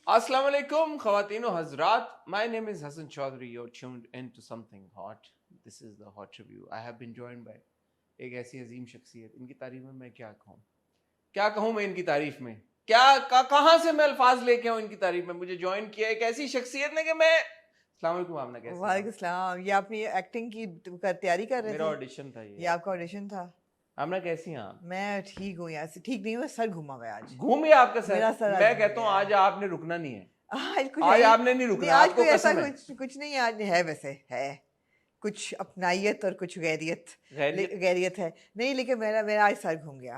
Assalamu alaikum, Khawateen o Hazrat. My name is Hassan Chaudhary. You're tuned into something hot. This is the Hot Review. I have been joined by एक ऐसी अजीम शख्सियत. इनकी तारीफ में मैं क्या कहूँ मैं इनकी तारीफ में कहाँ से मैं अल्फाज लेके आऊँ इनकी तारीफ में. मुझे ज्वाइन किया एक ऐसी शख्सियत ने कि मैं अस्सलाम वालेकुम. आपने कैसे? वालेकुम सलाम. ये आप ये एक्टिंग की तैयारी कर रहे थे? मेरा ऑडिशन था ये आपका ऑडिशन था? आपने कैसी हैं आप? मैं ठीक हूँ यार. ठीक नहीं हूँ, सर घूमा हुआ आज. घूम गया आपका सर? मेरा सर मैं कहता हूँ आज आपने रुकना नहीं है. आज आपने नहीं रुकना. आज आपको कोई ऐसा कसम है. कुछ नहीं आज है, वैसे है कुछ अपनाइयत और कुछ गैरियत है नहीं, लेकिन मेरा आज सर घूम गया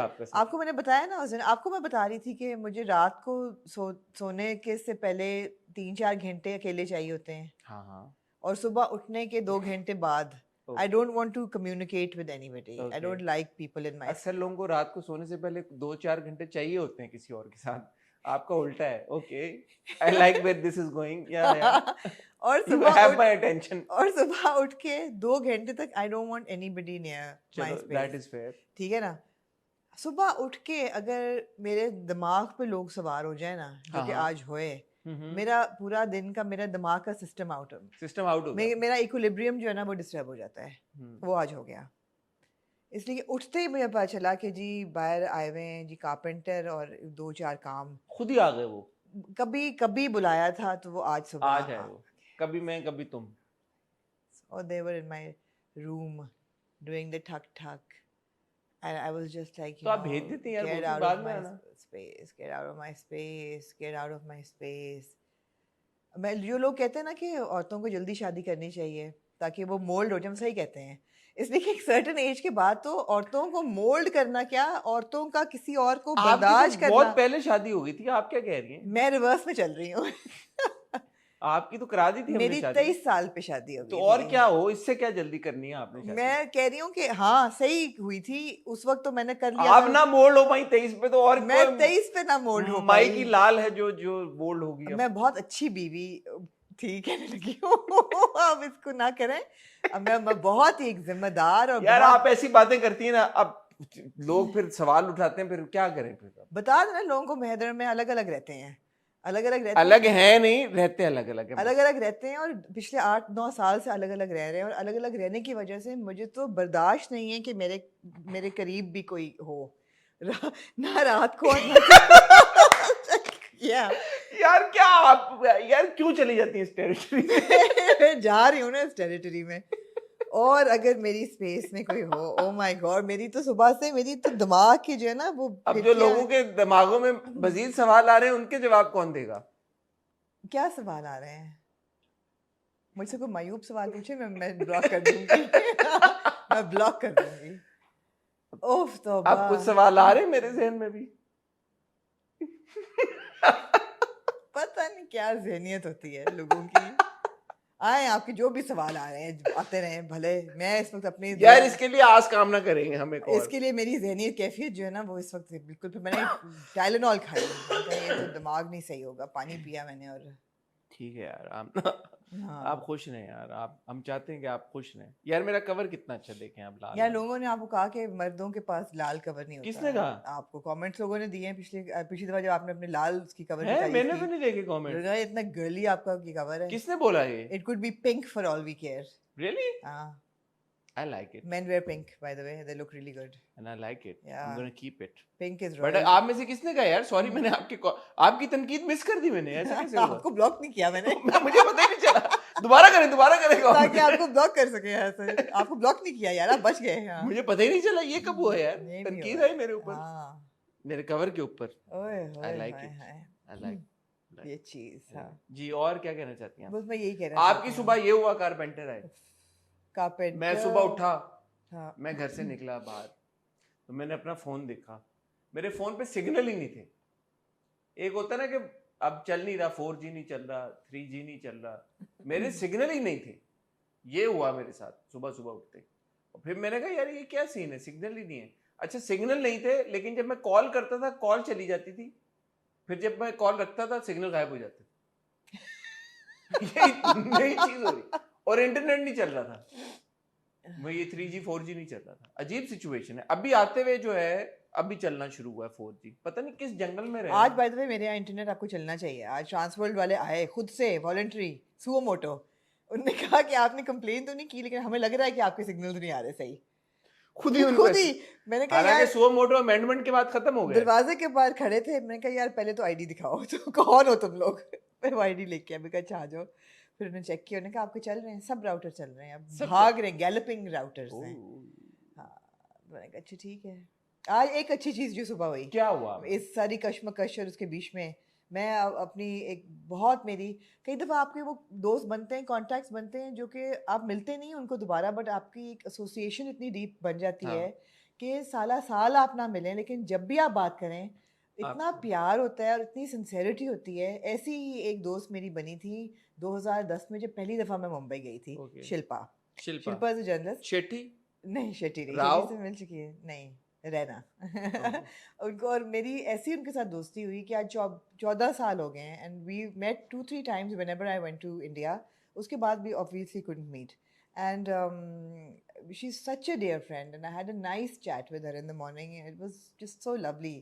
आपका सर. आपको मैंने बताया ना उस दिन, आपको मैं बता रही थी कि मुझे रात को सोने के से पहले 3-4 घंटे अकेले चाहिए होते हैं. हाँ. और सुबह उठने के 2 घंटे बाद. I don't want to communicate with anybody. I don't like people in my. अक्सर लोगों को रात को सोने से पहले 2-4 घंटे चाहिए होते हैं किसी और के साथ. आपका उल्टा है. Okay, I like where this is going. Yeah. और सुबह have my attention. और सुबह उठ के 2 घंटे तक I don't want anybody near my space. That is fair. ठीक है ना. सुबह उठ के अगर मेरे दिमाग पे लोग सवार हो जाए ना, जो कि आज होए, मेरा पूरा दिन का मेरा दिमाग का सिस्टम आउट हो मेरा इक्विलिब्रियम जो है ना वो डिस्टर्ब हो जाता है. वो आज हो गया. इसलिए उठते ही मुझे पता चला कि जी बाहर आए हुए हैं जी कारपेंटर और 2-4 काम खुद ही आ गए. वो कभी बुलाया था तो वो आज सुबह आज है. वो कभी मैं कभी तुम. और they were in my room doing the ठक and I was just like, तो आप भेज देते हैं यार, वो बाद में आना. get out of my space. मैं जो लोग कहते हैं ना कि औरतों को जल्दी शादी करनी चाहिए ताकि वो मोल्ड हो जाए, सही कहते हैं. इसलिए कि एक सर्टेन एज के बाद तो औरतों को मोल्ड करना क्या, औरतों का किसी और को बर्दाश्त करना. बहुत पहले शादी हो गई थी. आप क्या कह रही हैं? मैं रिवर्स में चल रही हूँ. आपकी तो करा दी थी मेरी 23 साल पे शादी हो गई. तो और क्या हो, इससे क्या जल्दी करनी है आपने शादी? मैं कह रही हूँ कि हाँ सही हुई थी उस वक्त तो मैंने कर लिया. आप ना मोल्ड हो पाई 23 पे तो. और मैं 23 पे ना मोल्ड हो पाई. माई की लाल है जो मोल्ड होगी. मैं बहुत अच्छी बीवी थी कहने लगी हूँ. अब इसको ना करें. अब मैं बहुत ही एक जिम्मेदार और यार आप ऐसी बातें करती हैं ना, अब लोग फिर सवाल उठाते हैं, फिर क्या करें? फिर बता देना लोगों को महदर में अलग अलग रहते हैं. अलग है नहीं रहते, अलग अलग रहते हैं. और पिछले 8-9 साल से अलग अलग रह रहे हैं. और अलग अलग रहने की वजह से मुझे तो बर्दाश्त नहीं है कि मेरे करीब भी कोई हो ना रात को. यार क्या आप यार क्यों चली जाती हैं इस टेरिटरी में? जा रही हूँ ना इस टेरिटरी में. और अगर मेरी स्पेस में कोई हो, ओ माय गॉड, मेरी तो सुबह से मेरी तो दिमाग की जो है ना वो. अब जो लोगों के दिमागों में मजीद सवाल आ रहे हैं उनके जवाब कौन देगा? क्या सवाल आ रहे हैं? मुझसे कोई मायूब सवाल पूछे मैं ब्लॉक कर दूंगी. मैं ब्लॉक कर दूंगी. ओफ तो अब कुछ सवाल आ रहे हैं मेरे ज़हन में भी. पता नहीं क्या ज़हनियत होती है लोगों की. आए आपके जो भी सवाल आ रहे हैं आते रहे भले. मैं इस वक्त अपनी यार इसके लिए आज काम ना करेंगे हमें. इसके लिए मेरी ज़हनियत कैफियत जो है ना वो इस वक्त बिल्कुल. फिर मैंने टाइलेनॉल खाई. ये तो दिमाग नहीं सही होगा. पानी पिया मैंने. और ठीक है यार आप खुश रहें यार. हम चाहते हैं कि आप खुश रहें यार. मेरा कवर कितना अच्छा देखें आप. लाल यार लोगों ने आपको कहा कि मर्दों के पास लाल कवर नहीं होता. किसने कहा? आपको कमेंट्स लोगों ने दिए हैं पिछली दफा जब आपने अपने लाल की कवर है. मैंने तो नहीं देखे कमेंट. इतना गर्ली आपका की कवर है. किसने बोला ये? It could be pink for all we care. Really? हाँ. I like it. Men wear pink, by the way. They look really good. And I like it. Yeah. I'm gonna keep it. Pink is royal. But आप में से किसने कहा यार? Sorry मैंने आपकी तनकीद मिस कर दी मैंने. ऐसा कैसे हुआ? आपको ब्लॉक नहीं किया मैंने. मुझे पता ही नहीं चला. दोबारा करें ताकि आपको ब्लॉक कर सके. ऐसे आपको ब्लॉक नहीं किया यार. आप बच गए. हाँ. मुझे पता ही नहीं चला. ये कब हुआ यार? तनकीद है मेरे ऊपर. हाँ. मेरे कवर के ऊपर. I like it. I like ये चीज. हाँ. जी और क्या कहना चाहती हैं? बस मैं यही कह रहा हूँ. आपकी सुबह ये हुआ कारपेंटर आए. कारपेंटर. मैं सुबह उठा. हाँ. मैं घर से निकला बाहर तो मैंने अपना फोन देखा. मेरे फोन पे सिग्नल ही नहीं थे. एक होता ना कि अब चल नहीं रहा, 4G नहीं चल रहा, 3G नहीं चल रहा. मेरे सिग्नल ही नहीं थे. ये हुआ मेरे साथ सुबह सुबह उठते. और फिर मैंने कहा यार ये क्या सीन है, सिग्नल ही नहीं है. अच्छा सिग्नल नहीं थे, लेकिन जब मैं कॉल करता था कॉल चली जाती थी. फिर जब मैं कॉल रखता था सिग्नल गायब हो जाते. ये नई चीज हो रही. और इंटरनेट नहीं चल रहा था. मैं ये 3G 4G नहीं चल रहा था. अजीब सिचुएशन है. अभी आते हुए जो है अभी चलना शुरू हुआ है 4G, पता नहीं किस जंगल में रहे। आज बाय द वे मेरे यहाँ इंटरनेट आपको चलना चाहिए। आज ट्रांसवर्ल्ड वाले आए खुद से, वॉलंटरी, सुओ मोटो। उन्होंने कहा कि आपने कंप्लेन तो नहीं की, लेकिन हमें लग रहा है कि आपके सिग्नल्स नहीं आ रहे सही। खुद ही मैंने कहा हालांकि यार, सुओ मोटो अमेंडमेंट के बाद खत्म हो गया। दरवाजे के बाहर खड़े थे, मैंने कहा यार पहले तो आईडी दिखाओ, तो कौन हो तुम लोग? फिर वो आईडी लेके मैं कहा अच्छा आ जाओ। फिर उन्होंने चेक किया, उन्होंने कहा आपके चल रहे हैं, सब राउटर चल रहे हैं, अब भाग रहे हैं, गैलपिंग राउटर्स हैं। हाँ, मैंने कहा अच्छा ठीक है। आज एक अच्छी चीज़ जो सुबह हुई, क्या हुआ इस सारी कश्मकश और उसके बीच में, मैं अपनी एक बहुत मेरी, कई दफ़ा आपके वो दोस्त बनते हैं, कॉन्टैक्ट्स बनते हैं जो कि आप मिलते नहीं उनको दोबारा, बट आपकी एक एसोसिएशन इतनी डीप बन जाती है कि साला साल आप ना मिलें, लेकिन जब भी आप बात करें इतना प्यार होता है और इतनी सिंसेरिटी होती है। ऐसी ही एक दोस्त मेरी बनी थी 2010 में, जब पहली दफ़ा मैं मुंबई गई थी। Shilpa is a journalist. Shetty नहीं, शेट्टी नहीं, राव शेट्टी से मिल चुकी है, नहीं रहना। उनको और मेरी ऐसी उनके साथ दोस्ती हुई कि आज 14 साल हो गए हैं, and we met 2-3 times whenever I went to India. उसके बाद भी obviously couldn't meet, and she is such a dear friend, and I had a nice chat with her in the morning. It was just so lovely,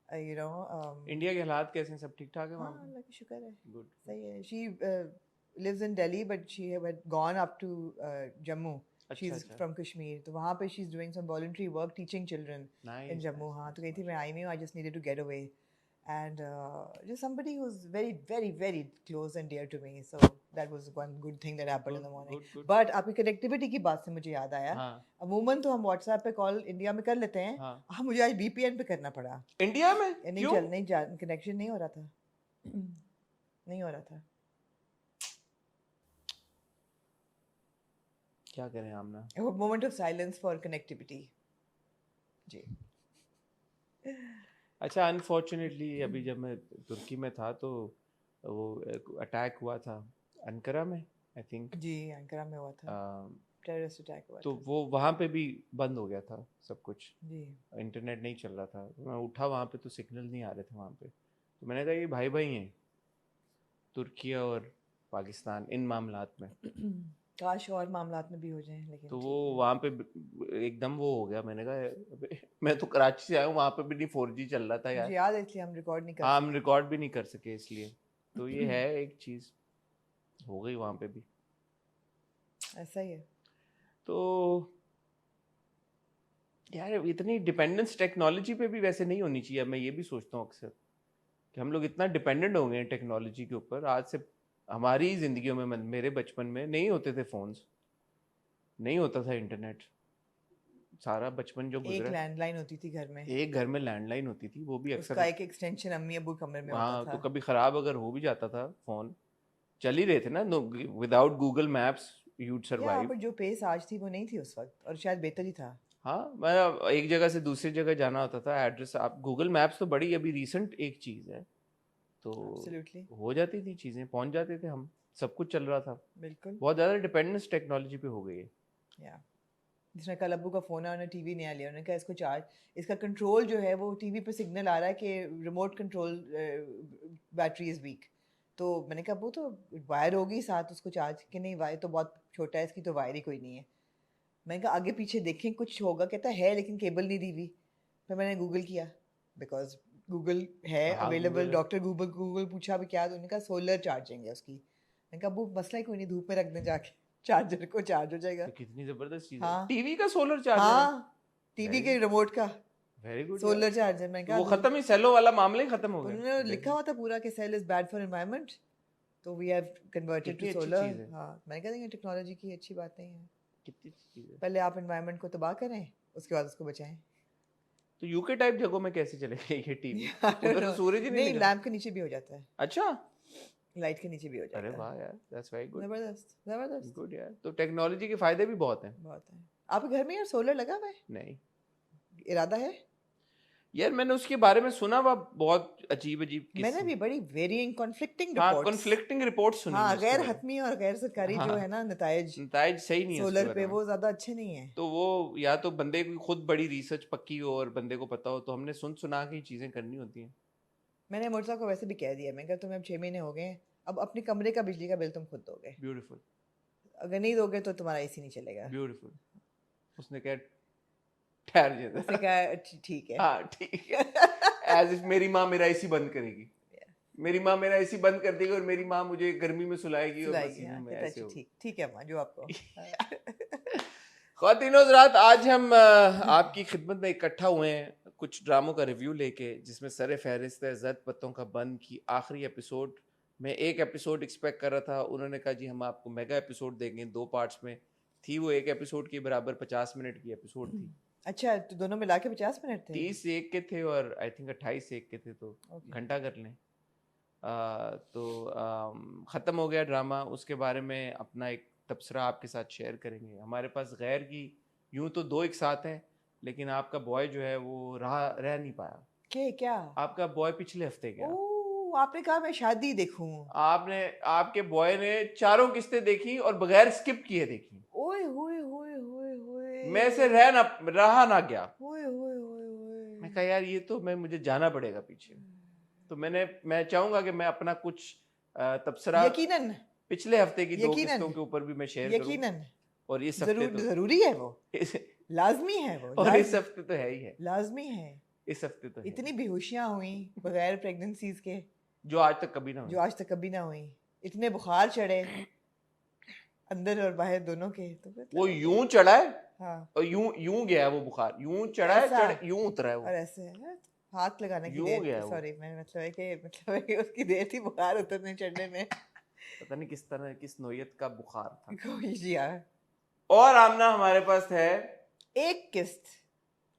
you know. India के हालात कैसे हैं? सब ठीक ठाक है वहाँ? हाँ, अल्लाह का शुक्र है, गुड, सही है। She lives in Delhi, but she had gone up to Jammu. She's from Kashmir, तो वहाँ पे she's doing some voluntary work teaching children in Jammu. हाँ, तो कही थी मैं आई नहीं हूँ, I just needed to get away, and just somebody who's very very very close and dear to me, so that was one good thing that happened in the morning. But आपकी connectivity की बात से मुझे याद आया, अमूमन तो हम WhatsApp पे कॉल इंडिया में कर लेते हैं, हाँ मुझे आज VPN पे करना पड़ा इंडिया में। नहीं कनेक्शन नहीं हो रहा था, नहीं हो रहा था। क्या करें आमना? A moment of silence for connectivity. जी। अच्छा, अनफॉर्चुनेटली अभी जब मैं तुर्की में था तो वो अटैक हुआ था अंकारा में, आई थिंक। जी, अंकारा में हुआ था, टेररिस्ट अटैक हुआ तो था। वो वहाँ पे भी बंद हो गया था सब कुछ जी, इंटरनेट नहीं चल रहा था। मैं उठा वहाँ पे तो सिग्नल नहीं आ रहे थे वहाँ पे, तो मैंने कहा ये भाई भाई हैं तुर्की और पाकिस्तान इन मामलात में। काश और मामलात में भी हो जाएं, लेकिन तो वो वहाँ पे एकदम वो हो गया। मैंने कहा मैं तो कराची से आया हूँ, वहाँ पे भी नहीं 4G चल रहा था यार। मुझे याद है, इसलिए हम रिकॉर्ड नहीं कर हाँ, हम रिकॉर्ड भी नहीं कर सके इसलिए। तो ये है एक चीज़ हो गई वहाँ पे भी, ऐसा ही है। तो यार इतनी डिपेंडेंस टेक्नोलॉजी पे भी वैसे नहीं होनी चाहिए। मैं ये भी सोचता हूँ अक्सर कि हम लोग इतना डिपेंडेंट हो गए हैं टेक्नोलॉजी के ऊपर। आज से हमारी ज़िंदगियों में, मेरे बचपन में नहीं होते थे फ़ोन्स, नहीं होता था इंटरनेट, सारा बचपन जो गुजरा। एक लैंडलाइन होती थी घर में, एक घर में लैंडलाइन होती थी, वो भी अक्सर उसका एक एक्सटेंशन अम्मी अबू कमरे में होता था। तो कभी ख़राब अगर हो भी जाता था फ़ोन, चल ही रहे थे ना, without Google maps you'd survive. पर जो पेस आज थी वो नहीं थी उस वक्त, और शायद बेहतर ही था। हाँ, मैं एक जगह से दूसरी जगह जाना होता था, एड्रेस आप गूगल मैप्स तो बड़ी अभी रिसेंट एक चीज़ है, तो Absolutely. हो जाती थी चीज़ें, पहुंच जाते थे हम, सब कुछ चल रहा था। बिल्कुल, बहुत ज़्यादा डिपेंडेंस टेक्नोलॉजी पे हो गई है। या जिसने कल अब्बू का फ़ोन है, उन्होंने टीवी नया लिया, उन्होंने कहा इसको चार्ज, इसका कंट्रोल जो है वो टीवी पे सिग्नल आ रहा है कि remote control battery is week. तो मैंने कहा अब्बू तो वायर होगी साथ उसको चार्ज, कि नहीं वायर तो बहुत छोटा है, इसकी तो वायर ही कोई नहीं है। मैंने कहा आगे पीछे देखें कुछ होगा, कहता है लेकिन केबल नहीं दी हुई। फिर मैंने गूगल किया, बिकॉज गूगल है अवेलेबल, डॉक्टर गूगल पूछा भी क्या, तो उन्होंने कहा सोलर चार्जिंग है उसकी। मैंने कहा अब्बू मसला ही कोई नहीं, धूप में रख दें जाके, चार्जर को चार्ज हो जाएगा। तो कितनी जबरदस्त चीज हाँ, है, टीवी का सोलर चार्जर। हाँ, टीवी के रिमोट का वेरी गुड सोलर चार्जर। मैंने कहा वो खत्म ही, सेलो वाला मामला ही खत्म हो गया। उन्होंने लिखा हुआ था पूरा कि cell is bad for environment, तो we have converted to solar. हाँ, मैंने कहा देंगे टेक्नोलॉजी की अच्छी बात नहीं है, कितनी चीज है। पहले आप एनवायरनमेंट को तबाह करें, उसके बाद उसको बचाएं। तो यूके टाइप जगहों में कैसे चलेगा ये टीवी? उधर तो सूरज ही नहीं, लैंप के नीचे भी हो जाता है। अच्छा, लाइट के नीचे भी हो जाता है। अरे वाह यार, दैट्स वेरी गुड, जबरदस्त जबरदस्त, गुड यार। तो टेक्नोलॉजी के फायदे भी बहुत हैं। बहुत है। आपके घर में यार सोलर लगा हुआ है? नहीं इरादा है यार, मैंने उसके बारे में सुना हुआ, बहुत अजीब अजीब मैंने भी बड़ी वेरिंग कॉन्फ्लिक्टिंग हाँ, रिपोर्ट्स, कॉन्फ्लिक्टिंग रिपोर्ट्स सुनी। हाँ, गैर हतमी और गैर सरकारी जो है ना नतायज सही नहीं है सोलर पे, वो ज्यादा अच्छे नहीं है। तो वो या तो बंदे की खुद बड़ी रिसर्च पक्की हो और बंदे को पता हो, तो हमने सुना के चीजें करनी होती हैं। मैंने मुर्जा को वैसे भी कह दिया, मैं कहा तुम्हें अब 6 महीने हो गए, अब अपने कमरे का बिजली का बिल तुम खुद दोगे। ब्यूटीफुल। अगर नहीं दोगे तो तुम्हारा एसी नहीं चलेगा। ब्यूटीफुल। उसने कहा ठहर जाता उसने कहा ठीक है। हाँ ठीक है, एज इफ मेरी माँ मेरा एसी बंद करेगी, मेरी माँ मेरा एसी बंद कर देगी और मेरी माँ मुझे गर्मी में सुलाएगी और पसीने में ऐसे हो। ठीक ठीक है माँ, जो आपको। ख्वातीनो हज़रात, आज हम आपकी खिदमत में इकट्ठा हुए हैं कुछ ड्रामों का रिव्यू लेके, जिसमें सर फहरिस्त है ज़द पत्तों का बंद की आखिरी एपिसोड। मैं एक एपिसोड एक्सपेक्ट कर रहा था, उन्होंने कहा जी हम आपको मेगा एपिसोड देंगे 2 पार्ट्स में। थी वो एक एपिसोड के बराबर 50 मिनट की एपिसोड थी। अच्छा, तो दोनों मिला के 50 मिनट थे? 30 एक के थे और आई थिंक 28 एक के थे, तो घंटा कर लें। तो ख़त्म हो गया ड्रामा। उसके बारे में अपना एक तबसरा आपके साथ शेयर करेंगे। हमारे पास गैर की यूं तो 2 एक साथ हैं, लेकिन आपका बॉय जो है वो रह नहीं पाया। क्या आपका बॉय पिछले हफ्ते गया। ओह, आपने कहा मैं शादी देखूं। आपके बॉय ने 4 किस्तें देखी और बगैर स्किप किए देखी। ओए होए होए होए होए, मैं से रहा ना गया। होए होए होए होए। मैं कहा यार ये तो मुझे जाना पड़ेगा पीछे। तो मैं चाहूंगा कि मैं अपना कुछ तबसरा यकीनन पिछले हफ्ते की 2 किस्तों के ऊपर भी मैं शेयर करूं। यकीनन और इस हफ्ते तो जरूरी है वो, लाजमी है वो, और इस हफ्ते तो है ही है, लाजमी है। इस हफ्ते तो इतनी बेहोशियां हुई बगैर प्रेगनेंसीज के जो आज तक कभी ना हुई। इतने बुखार चढ़े अंदर और बाहर दोनों के, तो वो यूं चढ़ा है। हाँ। और यूं गया है वो बुखार, यूं चढ़ा है, यूं उतरा है वो, और ऐसे हाथ लगाने की यूं गया देर, सॉरी मैं मतलब है कि उसकी देर थी बुखार उतरने चढ़ने में। पता नहीं किस तरह किस नोयत का बुखार था। जी हाँ। और आमना हमारे पास है एक किस्त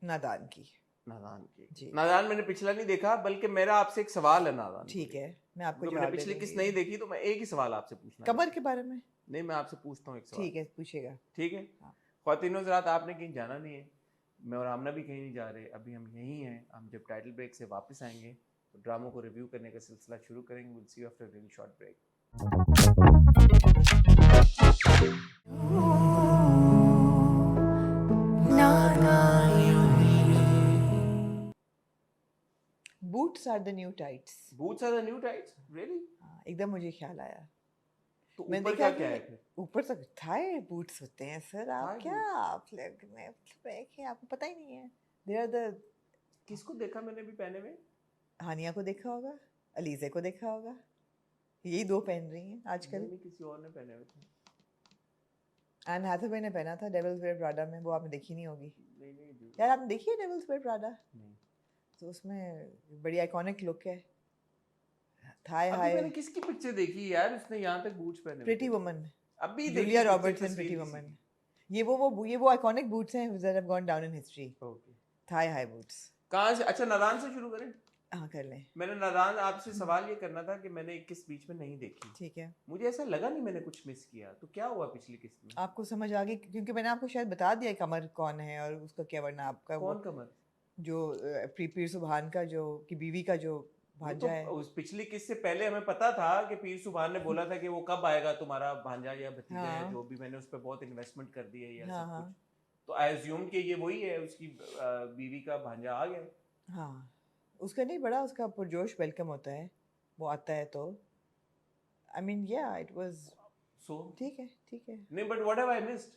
नादान की। नादान मैंने पिछला नहीं देखा, बल्कि मेरा आपसे एक सवाल है नादान। ठीक है, मैं आपको मैंने पिछली किस्त नहीं देखी, तो मैं एक ही सवाल आपसे पूछना, कमर के बारे में। नहीं मैं आपसे पूछता हूँ एक सवाल। ठीक है, पूछेगा। ठीक है। ख्वातीनो हज़रात, आपने कहीं जाना नहीं है, मैं और आमना भी कहीं नहीं जा रहे, अभी हम यहीं हैं। हम जब टाइटल ब्रेक से वापस आएंगे तो ड्रामों को रिव्यू करने का सिलसिला शुरू करेंगे। Will see you after really short break. Boots are the new tights. Boots are the new tights? Really? एकदम मुझे ख्याल आया। तो ऊपर क्या क्या है फिर? ऊपर तक थाई बूट्स होते हैं सर। आप क्या आप लोग में आपको पता ही नहीं है। They are the किसको देखा मैंने भी पहने हुए? हानिया को देखा होगा, अलीज़े को देखा होगा, यही 2 पहन रही हैं आजकल। नहीं, किसी और ने पहने हुए थे। एन हैथवे ने पहना था डेविल्स वेयर प्राडा में, वो आपने देखी नहीं होगी। नहीं यार आपने देखी है डेविल्स वेयर प्राडा? नहीं। तो उसमें बड़ी आइकॉनिक लुक है। थाई हाई मैंने किसकी पिक्चर देखी यार, उसने यहाँ तक बूट्स पहने? Pretty woman. अभी जूलिया रॉबर्ट्स इन प्रीटी वुमन। ये वो आइकॉनिक बूट्स हैं that have gone down in history. Okay. Thigh high boots. कहाँ से? अच्छा, नादान से शुरू करें? हाँ कर लें। मैंने नादान आपसे सवाल ये करना था कि मैंने 21 बीच में नहीं देखी। ठीक है। मुझे ऐसा लगा नहीं मैंने कुछ मिस किया, तो क्या हुआ पिछली किस्त में? आपको समझ आ गई क्योंकि मैंने आपको शायद बता दिया कमर कौन है और उसका क्या वरना आपका। कौन कमर? जो पीर सुभान का जो की बीवी का जो भांजा है। उस पिछली किस्त से पहले हमें पता था कि पीर सुभान ने बोला था कि वो कब आएगा तुम्हारा भांजा या भतीजा या जो भी, मैंने उस पर बहुत इन्वेस्टमेंट कर दी है या सब कुछ। तो आई अज्यूम कि ये वही है, उसकी बीवी का भांजा आ गया। हाँ, उसका नहीं बड़ा, उसका पुरजोश वेलकम होता है वो आता है तो आई मीन या इट वाज सो ठीक है नहीं, but what have I missed?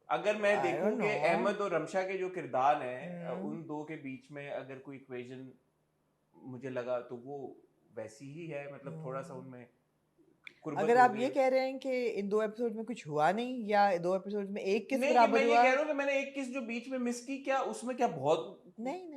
अगर मैं देखूं कि अहमद और रमशा के जो किरदार हैं उन दो के बीच में अगर कोई इक्वेशन मुझे लगा तो वो वैसी ही है, मतलब थोड़ा सा उनमें अगर आप ये कह रहे हैं कि इन 2 एपिसोड में कुछ हुआ नहीं या 2 एपिसोड में एक किस बराबर हुआ। मैं ये कह रहा हूँ कि मैंने एक किस जो बीच में मिस की, क्या उसमें क्या बहुत नहीं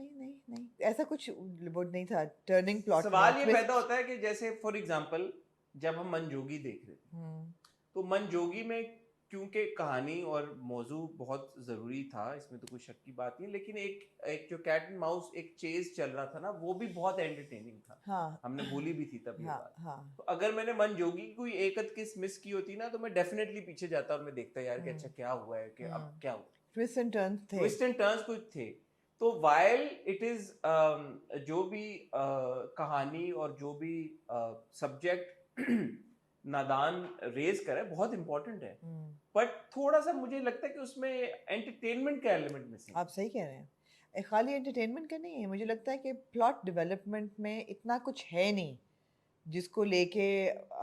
ऐसा कुछ वो नहीं था टर्निंग प्लॉट। सवाल ये पैदा होता है कि जैसे फॉर एग्जांपल जब हम मनजोगी देख रहे थे तो मनजोगी में क्योंकि कहानी और मौजू बहुत ज़रूरी था, इसमें तो कोई शक की बात नहीं, लेकिन एक जो कैट एंड माउस एक चेज चल रहा था ना, वो भी बहुत एंटरटेनिंग था। हाँ, हमने बोली भी थी तब ये बात। हाँ। तो अगर मैंने मनजोगी की कोई एक किस मिस की होती ना तो मैं डेफिनेटली पीछे जाता और मैं देखता यार कि अच्छा क्या हुआ है, कि अब क्या हुआ। ट्विस्ट एंड टर्न्स कुछ थे। तो वाइल इट इज जो भी कहानी और जो भी सब्जेक्ट नादान रेज करे बहुत इंपॉर्टेंट है, बट थोड़ा सा मुझे लगता है कि उसमें एंटरटेनमेंट का एलिमेंट मिसिंग। आप सही कह रहे हैं, खाली एंटरटेनमेंट का नहीं है, मुझे लगता है कि प्लॉट डेवलपमेंट में इतना कुछ है नहीं जिसको लेके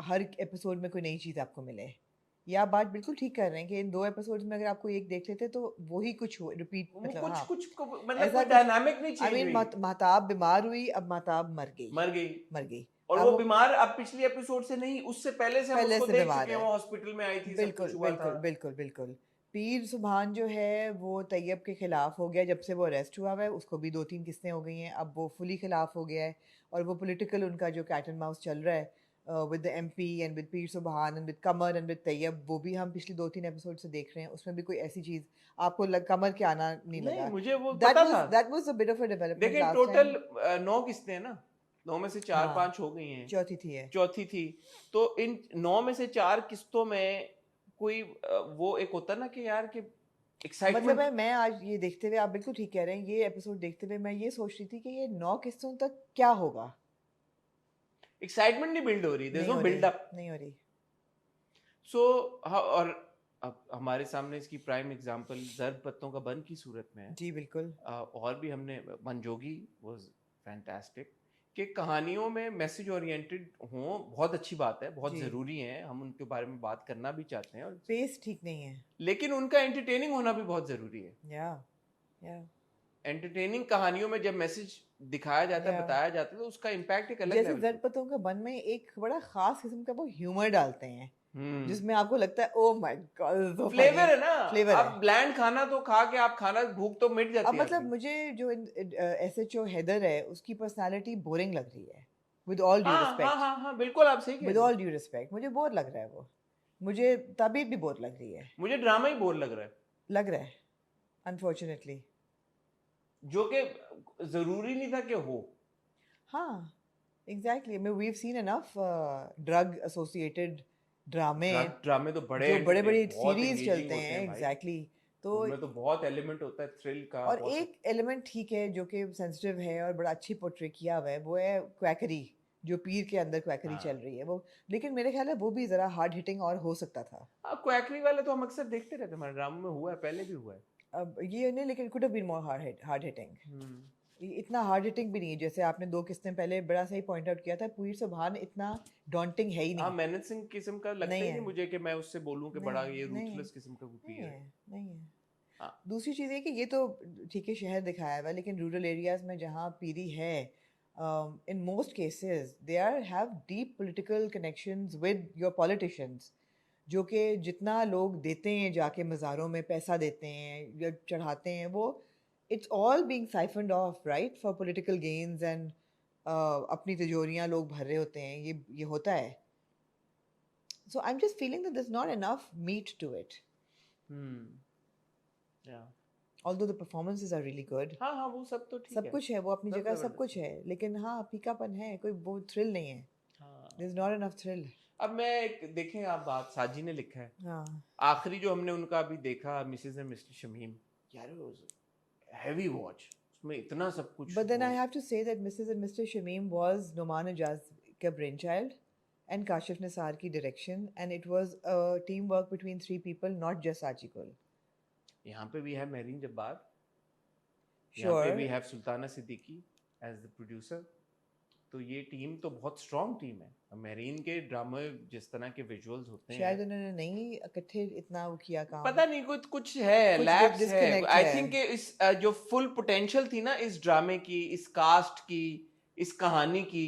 हर एपिसोड में कोई नई चीज़ आपको मिले। ये आप बात बिल्कुल ठीक कर रहे हैं कि इन 2 एपिसोड्स में अगर आपको एक देख लेते तो वही कुछ रिपीट, मतलब हाँ मतलब ऐसा कोई डायनामिक नहीं आई चेंज मीन हुई। महताब बीमार हुई, अब महताब मर गई। मर गई। और अब वो बीमार अब पिछली एपिसोड से नहीं, उससे पहले से हम पहले उसको से देख बीमार चुके हैं, है। वो हॉस्पिटल में आई थी, सब कुछ हुआ था। बिल्कुल बिल्कुल बिल्कुल। पीर सुभान जो है वो तैयब के खिलाफ हो गया, जब से वो अरेस्ट हुआ है उसको भी 2-3 किस्तें हो गई हैं, अब वो फुली खिलाफ हो गया है। और वो पॉलिटिकल उनका जो कैट एंड माउस चल रहा है with the MP and with Peer Subhan and with Qamar and with Tayyab, वो भी हम पिछली 2-3 एपिसोड से देख रहे हैं। उसमें भी कोई ऐसी चीज़ आपको कमर के आना नहीं लगा? मुझे वो पता था। That was a bit of a development देखिए लास्ट टोटल टाइम। 9 किस्तें हैं ना, 9 में से 4-5 हो गई हैं, चौथी थी है। चौथी थी। तो इन 9 में से 4 किस्तों में कोई वो एक होता ना कि यार कि मतलब एक्साइटमेंट, है, मैं आज ये देखते हुए, आप बिल्कुल ठीक कह रहे हैं, ये एपिसोड देखते हुए मैं ये सोच रही थी कि ये 9 किस्तों तक क्या होगा। एक्साइटमेंट नहीं बिल्ड हो रही, there is no build up. नहीं हो रही। सो और अब हमारे सामने इसकी प्राइम एग्जांपल जर्द पत्तों का बन की सूरत में है। जी बिल्कुल। और भी हमने मनजोगी वाज फैंटास्टिक कि कहानियों में मैसेज ओरिएंटेड हों, बहुत अच्छी बात है, बहुत जी। ज़रूरी है, हम उनके बारे में बात करना भी चाहते हैं, और पेस ठीक नहीं है। लेकिन उनका एंटरटेनिंग होना भी बहुत ज़रूरी है। या एंटरटेनिंग कहानियों में जब मैसेज दिखाया जाता है, या बताया जाता है, तो उसका इम्पैक्ट एक अलग जैसे लेवल जर्द पत्तों का बन में एक बड़ा खास किस्म का वो ह्यूमर डालते हैं पर। जिसमें आपको लगता है oh my God so funny. Flavour है ना, फ्लेवर अब है। ब्लैंड खाना तो खा के आप खाना भूख तो मिट अब जाती है मतलब आपकी। मुझे जो एसएचओ हैदर है उसकी पर्सनालिटी बोरिंग लग रही है, विद ऑल ड्यू हाँ हाँ रिस्पेक्ट। हाँ हाँ, बिल्कुल आप सही कह विद रहे ऑल हैं। ड्यू रिस्पेक्ट मुझे बोर लग रहा है वो। मुझे तबीयत भी बोर लग रही है। मुझे ड्रामा ही बोर लग रहा है, लग रहा है अनफॉर्चुनेटली। जो कि जरूरी नहीं था कि हो। हाँ एग्जैक्टली। मैं we have seen enough drug associated ड्रामे ड्रामे तो बड़े जो बड़े बड़े बहुत सीरीज एंगेजिंग चलते होते हैं। हैं भाई, एग्जैक्टली तो उनमें तो बहुत एलिमेंट होता है, थ्रिल का और बहुत सब। एक एलिमेंट ठीक है जो कि सेंसिटिव है और बड़ा अच्छी पोर्ट्रे किया हुआ है, वो है क्वैकरी, जो पीर के अंदर क्वैकरी चल रही है वो। लेकिन मेरे ख्याल है वो भी ज़रा हार्ड हिटिंग और हो सकता था। हाँ, क्वैकरी वाले तो हम अक्सर देखते रहते हैं, हमारे ड्रामा में हुआ है, पहले भी हुआ है। अब ये नहीं, लेकिन could have been more hard hitting. इतना हार्ड हिटिंग भी नहीं है, जैसे आपने 2 किस्तें पहले बड़ा सही पॉइंट आउट किया था। पीर सुभान इतना डॉन्टिंग है ही हाँ, नहीं। मेहनत सिंह किस्म का लगता ही है, नहीं मुझे कि मैं उससे बोलूं कि बड़ा ये नहीं है, रूथलेस किस्म का नहीं पीर है, है। नहीं है। हाँ, दूसरी चीज़ ये कि ये तो ठीक है शहर दिखाया हुआ है, लेकिन रूरल एरियाज़ में जहाँ पीरी है, in most cases they are have deep political connections with your politicians, जो कि जितना लोग देते हैं जाके मज़ारों में पैसा देते हैं या चढ़ाते हैं, वो it's all being siphoned off right for political gains and अपनी तिजोरियाँ लोग भर रहे होते हैं। ये होता है। So I am just feeling that there is not enough meat to it. या Although the performances are really good, हाँ हाँ, वो सब तो ठीक सब है, कुछ है वो अपनी सब जगह, सब जबरदस्त कुछ है, लेकिन हाँ फीकापन है, कोई वो थ्रिल नहीं है। हाँ। There's not enough thrill। अब मैं एक देखें, आप बात साजी ने लिखा है, हाँ आखिरी जो हमने उनका अभी देखा, मिसेस एंड मिस्टर शमीम, यार हैवी वॉच, उसमें इतना सब कुछ but then I have to say that Mrs. and Mr. Shamim was Noman Ijaz का brainchild and Kashif Nisar की direction, and it was a teamwork between 3 people, not just Saji Kul। यहाँ पे भी है मेहरीन जब्बार, यहाँ पे Sure। भी है Sultana Siddiqui as the producer. तो ये टीम तो बहुत स्ट्रॉन्ग टीम है। मेहरीन के ड्रामे जिस तरह के विजुअल्स होते शायद हैं, उन्होंने नहीं इकट्ठे इतना वो किया काम। पता नहीं कुछ है, कुछ लैप्स है। disconnect आई है। थिंक इस जो फुल पोटेंशियल थी ना इस ड्रामे की, इस कास्ट की, इस कहानी की,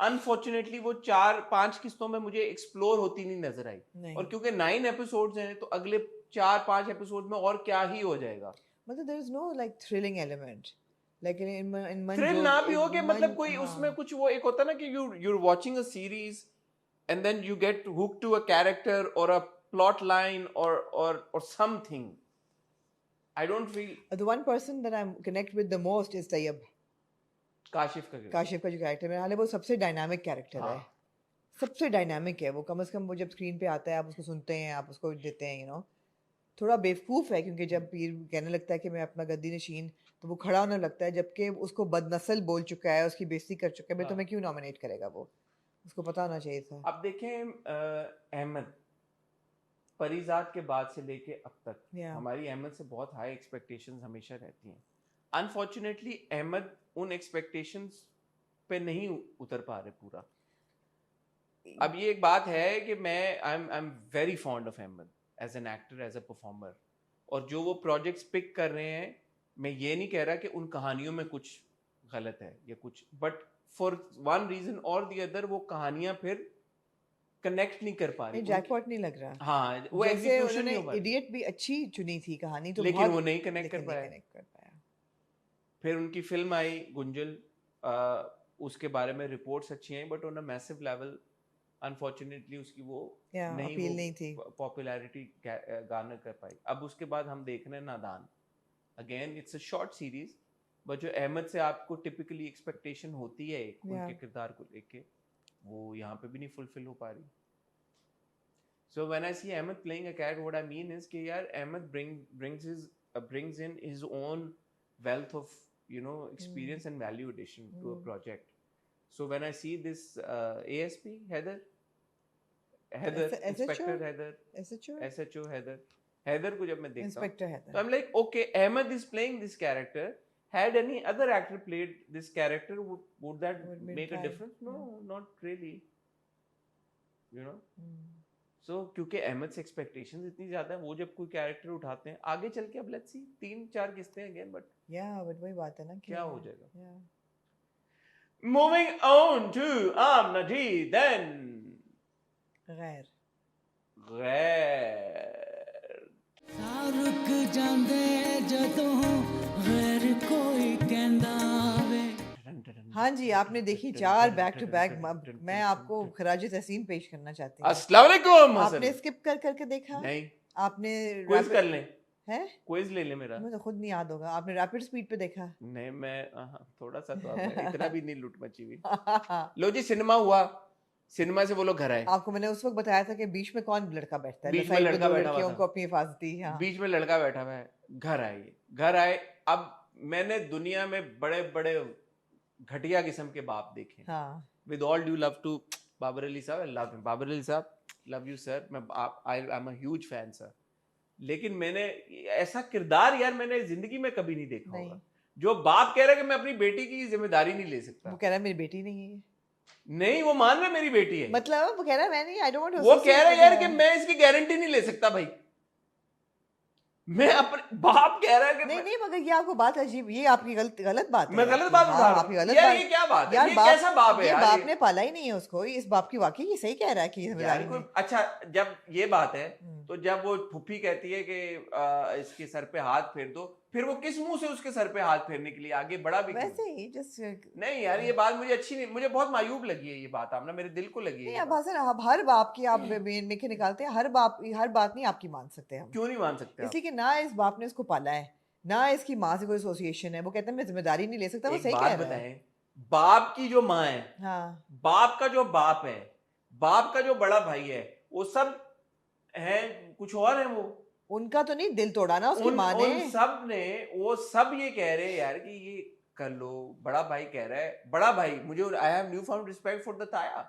अनफॉर्चुनेटली वो 4-5 किस्तों में मुझे एक्सप्लोर होती नहीं नजर आई। नहीं और क्योंकि 9 एपिसोड्स हैं, तो अगले 4-5 एपिसोड में और क्या ही हो जाएगा। मतलब there is no like thrilling element, like in thrill ना भी हो कि मतलब कोई हाँ। उसमें कुछ वो एक होता ना कि you're watching a series and then you get hooked to a character or a plot line or something. I don't feel The one person that I connect with the most is Tayyab। Kashif का काशिफ का जो character मेरे हाल है वो सबसे dynamic character है। सबसे dynamic है वो, कम से कम वो जब स्क्रीन पे आता है आप उसको सुनते हैं, आप उसको देते हैं, थोड़ा बेवकूफ़ है क्योंकि जब पीर कहने लगता है कि मैं अपना गद्दी नशीन, तो वो खड़ा होने लगता है, जबकि उसको बदनस्ल बोल चुका है, उसकी बेइज्जती कर चुका है। मैं तुम्हें क्यों नॉमिनेट करेगा वो, उसको पता होना चाहिए था। अब देखें अहमद परिजात के बाद से लेके अब तक हमारी अहमद से बहुत हाई एक्सपेक्टेशंस हमेशा रहती हैं। अनफॉर्चुनेटली अहमद उन एक्सपेक्टेशंस पे नहीं उतर पा रहे पूरा। अब ये एक बात है कि मैं I am very fond of Ahmed as an actor, as a performer, और जो वो प्रोजेक्ट्स पिक कर रहे हैं, मैं ये नहीं कह रहा कि उन कहानियों में कुछ गलत है या कुछ, बट फॉर वन रीजन और द अदर वो कहानियां फिर कनेक्ट नहीं कर पा रही, जैकपॉट नहीं लग रहा। हाँ वो जैसे एग्जीक्यूशन नहीं हो उन्होंने पा रही, इडियट भी अच्छी चुनी थी कहानी तो लेकिन बहुत, वो नहीं कनेक्ट कर लेकिन नहीं पाया। कनेक्ट कर पाया। फिर उनकी फिल्म आई गुंजल, उसके बारे में रिपोर्ट्स अच्छी आई, but on a massive level unfortunately उसकी वो नहीं थी, पॉपुलैरिटी गार्नर कर पाई। अब उसके बाद हम देख रहे हैं नादान, again it's a short series, but जो अहमद से आपको टिपिकली एक्सपेक्टेशन होती है उनके किरदार को लेके, वो यहाँ पे भी नहीं फुलफिल हो पा रही। So when I see Ahmed playing a character, what I mean is कि यार Ahmed brings in his own wealth of experience and value addition to a project. So when I see this ASP Heather, Inspector Heather, SHO Heather को जब मैं देखता हूँ, so I'm like, okay, Ahmed is playing this character. Had any other actor played this character, would that make a difference? No, not really. So क्योंकि अहमद से expectations इतनी ज्यादा है, वो जब कोई कैरेक्टर उठाते हैं आगे चल के, अब लेट्स सी 3-4 किस्तें अगेन, बट वही बात है ना, क्या हो जाएगा। Moving on to Aamna ji, then गैर रुक जांदे जदों गैर कोई कहंदा वे। हाँ जी, आपने देखी 4 बैक टू बैक। मैं आपको खराज तहसीन पेश करना चाहती हूँ। अस्सलाम वालेकुम। आपने स्किप करके देखा? नहीं। आपने क्विज कर लें? हैं? क्विज ले ले मेरा। मुझे खुद नहीं याद होगा। आपने रैपिड स्पीड पे देखा? नहीं, मैं थोड़ा सा तो इतना भी नहीं लूट मची हुई। लो जी, सिनेमा हुआ, सिनेमा से वो लोग घर आए। आपको मैंने उस वक्त बताया था कि बीच में कौन लड़का बैठता है, बीच में लड़का बैठा हुआ को अपनी हिफाजती। बीच में लड़का बैठा हुआ है। घर आए। अब मैंने दुनिया में बड़े बड़े घटिया किस्म के बाप देखे, with all due love to Babar Ali sahab, I love him, Babar Ali sahab, love you sir, I am a huge fan sir, लेकिन मैंने ऐसा किरदार यार मैंने जिंदगी में कभी नहीं देखा होगा, जो बाप कह रहा है कि मैं अपनी बेटी की जिम्मेदारी नहीं ले सकता। वो कह रहा है मेरी बेटी नहीं है। नहीं, वो मान रहा है मेरी बेटी है, मतलब वो कह रहा है मैं नहीं, आई डोंट वांट टू, वो कह रहा है यार कि मैं इसकी गारंटी नहीं ले सकता भाई। मैं अपने बाप कह रहा है कि नहीं, मगर ये आपको बात अजीब, ये आपकी गलत बात है। मैं गलत बात उठा रहा हूं यार, ये क्या बात है, ये कैसा बाप है यार, बाप ने पाला ही नहीं है उसको, इस बाप की वाकई ये सही कह रहा है कि जिम्मेदारी नहीं। अच्छा, जब ये बात है तो जब वो फुप्पी कहती है कि इसके सर पे हाथ फेर दो, फिर वो किस मुंह से उसके सर पे हाथ फेरने के लिए आगे बढ़ा भी? वैसे ही जस्ट नहीं यार, ये बात मुझे अच्छी नहीं, मुझे बहुत मायूब लगी है ये बात, आपने मेरे दिल को लगी है। अब हसन, आप हर बाप की आप में के निकालते हैं, हर बात नहीं आपकी मान सकते हम। क्यों नहीं मान सकते? इसलिए कि ना इस बाप ने इसको पाला है, ना इसकी माँ से कोई एसोसिएशन है, वो कहते हैं मैं जिम्मेदारी नहीं ले सकता। वो सही कह रहा है। बाप की जो माँ है, हाँ, बाप का जो बाप है, बाप का जो बड़ा भाई है, वो सब है कुछ और है। वो उनका तो नहीं दिल तोड़ा ना उसकी माँ ने। उन सब ने, वो सब ये कह रहे हैं यार कि ये कर लो, बड़ा भाई कह रहा है, बड़ा भाई मुझे, I have new found respect for the ताया,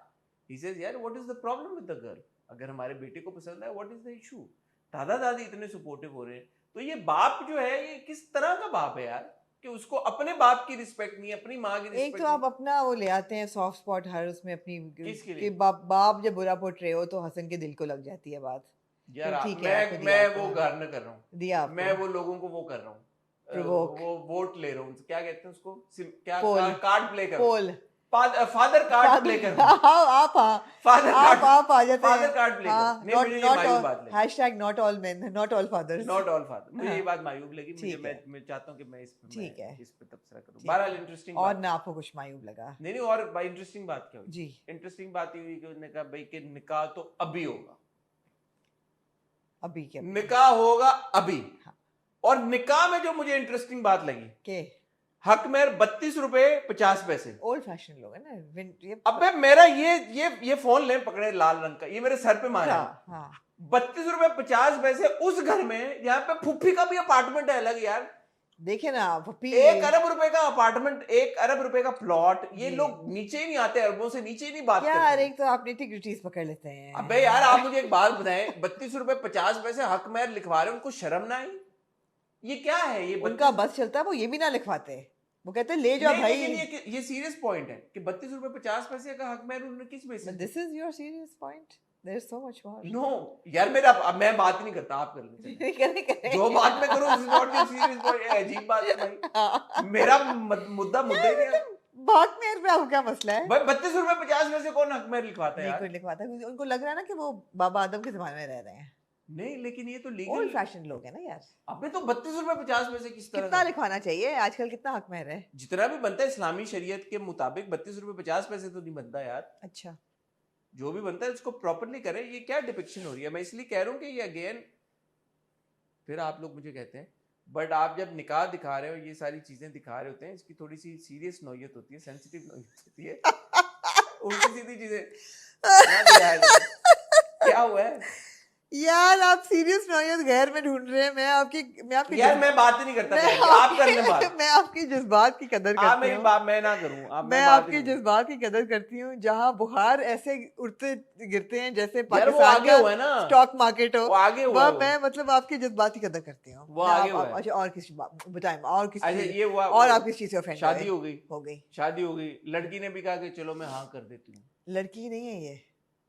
ही सेज यार what is the problem with the girl, अगर हमारे बेटे को पसंद है व्हाट इज द इशू। दादा दादी इतने सपोर्टिव हो रहे हैं, तो ये बाप जो है ये किस तरह का बाप है यार कि उसको अपने बाप की रिस्पेक्ट नहीं, अपनी माँ की रिस्पेक्ट। एक तो आप अपना वो ले आते हैं सॉफ्ट स्पॉट हर उसमें अपनी, किसके लिए? बाप जब बुरा पोर्ट्रे हो तो हसन के दिल को लग जाती है बात। यार मैं वो गार्न कर रहा हूँ, दिया मैं वो लोगों को वो कर रहा हूँ, वो वोट ले रहा हूँ, क्या कहते हैं उसको, क्या कार्ड प्ले कर, पोल, फादर कार्ड प्ले कर। आप फादर आ जाते हैं, फादर कार्ड प्ले कर। नहीं, मुझे ये मायूब बात लगी, hashtag not all men not all fathers, not all father, मुझे ये बात मायूब लगी। मुझे मैं चाहता हूँ कि मैं इस पे तबसरा करूँ। बहरहाल इंटरेस्टिंग, और ना आपको कुछ मायूब लगा? नहीं, और भाई इंटरेस्टिंग बात क्या हुई जी? इंटरेस्टिंग बात ये हुई कि उन्होंने कहा भाई कि निकाह तो अभी होगा, अभी क्या निकाह होगा अभी। हाँ। और निकाह में जो मुझे इंटरेस्टिंग बात लगी के हक मेहर 32 रुपए 50 पैसे। ओल्ड फैशन लोग है ना। अबे मेरा ये फोन ले पकड़े लाल रंग का, ये मेरे सर पे मारा। हाँ। 32 रुपए 50 पैसे उस घर में, यहाँ पे फुफ्फी का भी अपार्टमेंट है अलग यार। देखे ना फुफ्फी, 1 अरब रुपए का अपार्टमेंट, 1 अरब रुपए का प्लॉट, ये लोग नीचे ही नहीं आते, अरबों से नीचे ही नहीं बात करते यार। एक तो आप निटी-ग्रिटीज पकड़ लेते हैं। अबे यार आप मुझे एक बात बताएं, 32 रुपए 50 पैसे हक मेहर लिखवा रहे, उनको शर्म ना आई? ये क्या है? ये उनका बस चलता है, वो ये भी ना लिखवाते। वो कहते हैं ले जाओ भाई। लेकिन ये सीरियस पॉइंट है कि 32 रुपए 50 पैसे का हक महर उन्होंने किस basis? This is your serious point, there is so much more. No यार, मेरा अब मैं बात ही नहीं करता, आप कर लीजिए। जो बात मैं करूं is not your serious point. अजीब बात है भाई, मेरा मुद्दा ही नहीं है। हक महर पे आपको क्या मसला है भाई? 32 रुपए 50 पैसे कौन हक महर लिखवाता है यार? नहीं कोई लिखवाता है, उनको लग रहा है ना कि वो बाबा आदम के जमाने में रह रहे हैं। नहीं, लेकिन ये तो लीगल ओल्ड फैशन लोग हैं ना यार। अबे तो 32 रुपए 50 पैसे किस तरह कितना लिखवाना चाहिए आजकल? कितना हक महर है? जितना भी बनता है इस्लामी शरीयत के मुताबिक 32 रुपए 50 पैसे तो नहीं बनता यार। अच्छा, जो भी बनता है उसको प्रॉपर्ली करें। ये क्या डिपिक्शन हो रही है? मैं इसलिए कह रहा हूँ कि ये अगेन फिर आप लोग मुझे कहते हैं, बट आप जब निकाह दिखा रहे हो, ये सारी चीजें दिखा रहे होते हैं, इसकी थोड़ी सी सीरियस नौयत होती है, सेंसिटिव नौयत होती है। उल्टी सीधी चीजें ना दिखाया जाए। क्या हुआ है यार आप सीरियस नौयत गैर में ढूंढ रहे हैं। मैं आपकी यार मैं बात ही नहीं करता, आप कर लें बात। मैं आपकी जज्बात की कदर करती हूँ। मेरी बात मैं ना करूँ, मैं आपकी जज्बात की कदर करती हूँ। जहाँ बुखार ऐसे उड़ते गिरते हैं जैसे पाकिस्तान का स्टॉक मार्केट हो, वह मैं मतलब आपकी जज्बात की कदर करती हूँ। वो आगे हुआ है। अच्छा, और किसी बताएं, और किसी ये हुआ, और आप किस चीज से ऑफेंड? शादी हो गई, शादी हो गई। लड़की ने भी कहा कि चलो मैं हाँ कर देती हूँ। लड़की नहीं है ये,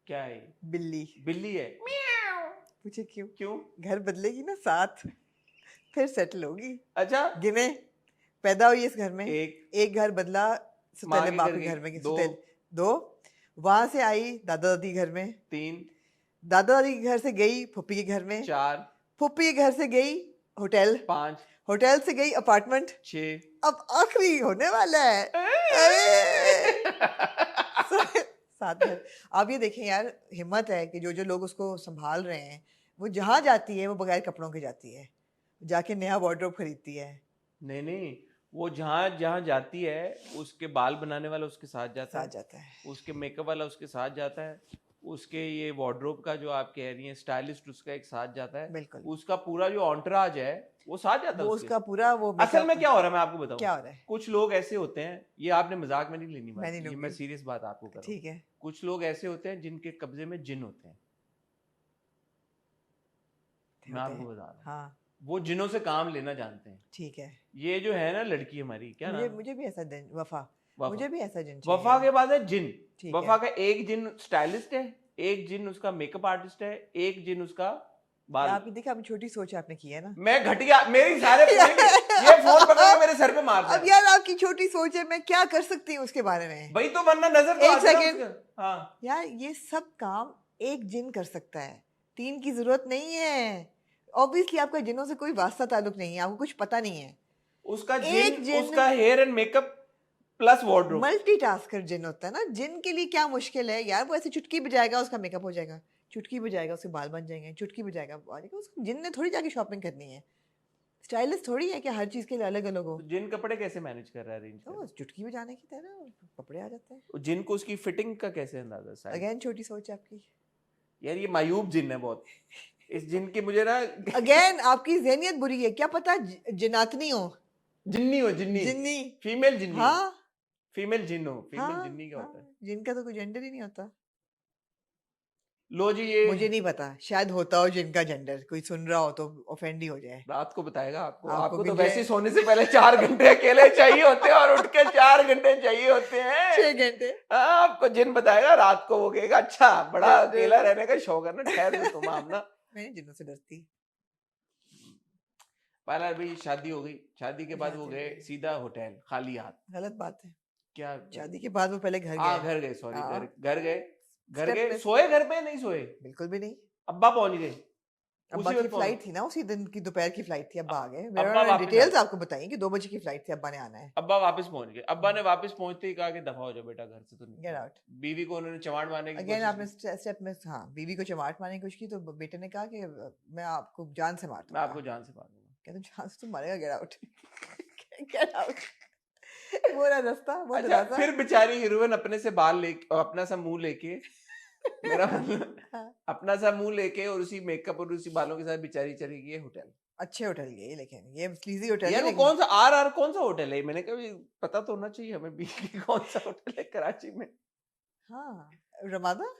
क्या है? बिल्ली है। पूछे क्यों? क्यों? घर बदलेगी ना 7, फिर सेटल होगी। अच्छा, गिने, पैदा हुई इस घर में, एक घर बदला, पहले बाप के घर में 2, वहां से आई दादा दादी घर में 3, दादा दादी के घर से गई फुप्पी के घर में 4, फुप्पी के घर से गई होटल 5, होटल से गई अपार्टमेंट 6, अब आखिरी होने वाला है 7 घर। आप ये देखें यार, हिम्मत है कि जो लोग उसको संभाल रहे हैं, वो जहाँ जाती है वो बगैर कपड़ों के जाती है, जाके नया वार्डरोब खरीदती है। नहीं, वो जहाँ जाती है उसके बाल बनाने वाला उसके साथ जाता है, उसके मेकअप वाला उसके साथ जाता है, उसके ये वार्डरोब का जो आप कह रही हैं स्टाइलिस्ट उसका एक साथ जाता है, बिल्कुल उसका पूरा जो ऑन्टराज है वो साथ जाता है, वो उसका पूरा वो। असल में क्या हो रहा है मैं आपको बताऊं, क्या हो रहा है? कुछ लोग ऐसे होते हैं, ये आपने मजाक में नहीं लेनी बात, मैं सीरियस बात आपको कर रहा हूं, ठीक है? कुछ लोग ऐसे होते हैं जिनके कब्जे में जिन होते हैं, मैं आपको बता रहा हूँ। हाँ, वो जिनों से काम लेना जानते हैं, ठीक है? ये जो है ना लड़की हमारी, क्या नाम? मुझे भी ऐसा दिन वफा, मुझे भी ऐसा जिन चाहिए। वफा के बाद है जिन। वफा का एक जिन स्टाइलिस्ट है, एक जिन उसका मेकअप आर्टिस्ट है, एक जिन उसका बाल। आपने देखा, अपनी छोटी सोच आपने की है ना। मैं घटिया, मेरी सारे ये फोन पकड़ के मेरे सर पे मारता है। अब यार आपकी छोटी सोच है, मैं क्या कर सकती हूँ उसके बारे में? भाई तो वरना नजर तो एक सेकंड। हाँ यार, ये सब काम एक जिन कर सकता है, 3 की जरूरत नहीं है। ऑब्वियसली आपका जिनों से कोई वास्ता ताल्लुक नहीं है, आपको कुछ पता नहीं है। उसका जिन उसका hair and makeup plus wardrobe, multitasker जिन होता है ना। जिन के लिए क्या मुश्किल है यार, वो ऐसे चुटकी बजाएगा उसका मेकअप हो जाएगा, चुटकी बजाएगा उसके बाल बन जाएंगे, चुटकी बजाएगा उसको। जिन ने थोड़ी जाके शॉपिंग करनी है, स्टाइलिस्ट थोड़ी है कि हर चीज के लिए अलग अलग हो। जिन कपड़े कैसे मैनेज कर रहा है रेंज? तो चुटकी बजाने की तरह कपड़े आ जाते हैं। जिन को उसकी फिटिंग का कैसे अंदाजा? अगेन छोटी सोच आपकी यार, ये मायूब जिन है बहुत। इस जिन की मुझे ना अगेन आपकी ज़हनियत बुरी है, क्या पता जिन्नातनी हो, जिन्नी फीमेल जिन्नी। हाँ, फीमेल जिन हो, फीमेल जिन्नी क्या होता है? जिन का तो कोई जेंडर ही नहीं होता। लो जी, ये मुझे नहीं पता, शायद होता हो जिनका जेंडर, कोई सुन रहा हो तो ऑफेंड ही हो जाए। रात को बताएगा आपको तो वैसे सोने से पहले 4 घंटे अकेले चाहिए होते हैं और उठ के 4 घंटे चाहिए होते हैं, 6 घंटे। आपको जिन बताएगा रात को, वो कहेगा अच्छा बड़ा अकेला रहने का शौक है ना, ठहर दो तुम आमना। मैं जिन्नों से डरती। पहला भाई शादी हो गई, शादी के बाद वो गए सीधा होटल खाली हाथ। गलत बात है। क्या? शादी के बाद वो पहले घर गए, सॉरी घर गए, सोए घर पे? नहीं सोए, बिल्कुल भी नहीं। अब्बा पहुंच गए, अब्बा की फ्लाइट थी ना उसी दिन की, दोपहर की फ्लाइट थी। अब्बा आ गए, मेरा डिटेल्स आपको बताइए कि 2 बजे की फ्लाइट थी, अब्बा ने आना है। अब्बा वापस पहुंच गए। अब्बा ने वापस पहुंचते ही कहा कि दफा हो जाओ बेटा घर से, तो गेट आउट। बीवी को उन्होंने चमाट मारने की अगेन आपने स्टेप में, हाँ, बीवी को चमाट मारने की कोशिश की तो बेटे ने कहा कि मैं आपको जान से मार दूंगा, मैं आपको जान से मार दूंगा। कहते जान से तुम मारेगा, गेट आउट गेट आउट। वो रहा रास्ता, वो अच्छा, फिर बेचारी हीरोइन अपने से बाल लेके, अपना सा मुंह लेके मेरा अपना सा मुंह लेके और उसी मेकअप और उसी बालों के साथ बेचारी चली गई होटल। अच्छे होटल गए, लेकिन ये स्लीजी होटल है। वो कौन सा आर कौन सा होटल है? मैंने कभी पता तो होना चाहिए हमें भी कौन सा होटल है कराची में। हाँ, Ramada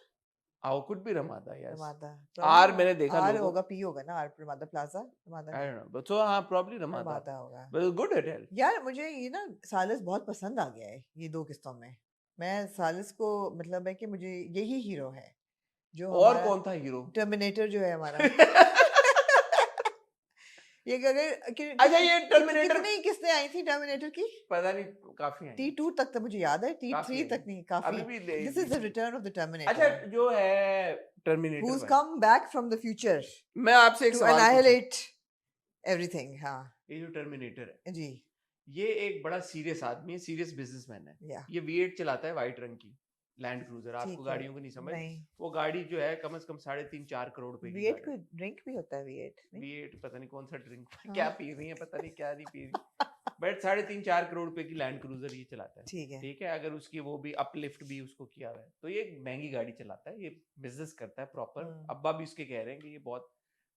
could be Ramada, yes. Ramada. R मैंने देखा R लोगो. होगा, P होगा ना, R Ramada Plaza, Ramada. I don't know, but so हाँ probably Ramada. Ramada होगा. But it's a good hotel. यार मुझे ये ना सालिस बहुत पसंद आ गया है ये 2 किस्तों में. मैं सालिस को मतलब है कि मुझे यही हीरो है जो और कौन था हीरो? टर्मिनेटर जो है हमारा. ये अगर अच्छा ये टर्मिनेटर कितनी किस्तें आई थी टर्मिनेटर की? पता नहीं, काफी आई. T2 तक तो मुझे याद है, T3 तक नहीं, काफी. अभी भी This is the return of the Terminator. अच्छा जो है terminator Who's come back from the future मैं आपसे एक to सवाल annihilate everything. हाँ ये जो टर्मिनेटर है जी. ये एक बड़ा सीरियस आदमी है, सीरियस बिजनेसमैन है. या ये V8 चलाता है, व्हाइट रंग की लैंड क्रूजर. ठीक आपको है. गाड़ियों को नहीं समझ. नहीं, वो गाड़ी जो है कम से कम 3.5-4 करोड़ रुपए की V8 गाड़ी कोई ड्रिंक भी होता है V8 है. नहीं? V8 पता नहीं कौन सा ड्रिंक हाँ. क्या पी रही है, पता नहीं क्या नहीं पी रही. बट 3.5-4 करोड़ रुपए की लैंड क्रूजर ये चलाता है. ठीक है. ठीक है. अगर उसकी वो भी अपलिफ्ट भी उसको किया हुआ है तो ये एक महंगी गाड़ी चलाता है. ये बिजनेस करता है प्रॉपर. अब्बा भी उसके कह रहे हैं कि ये बहुत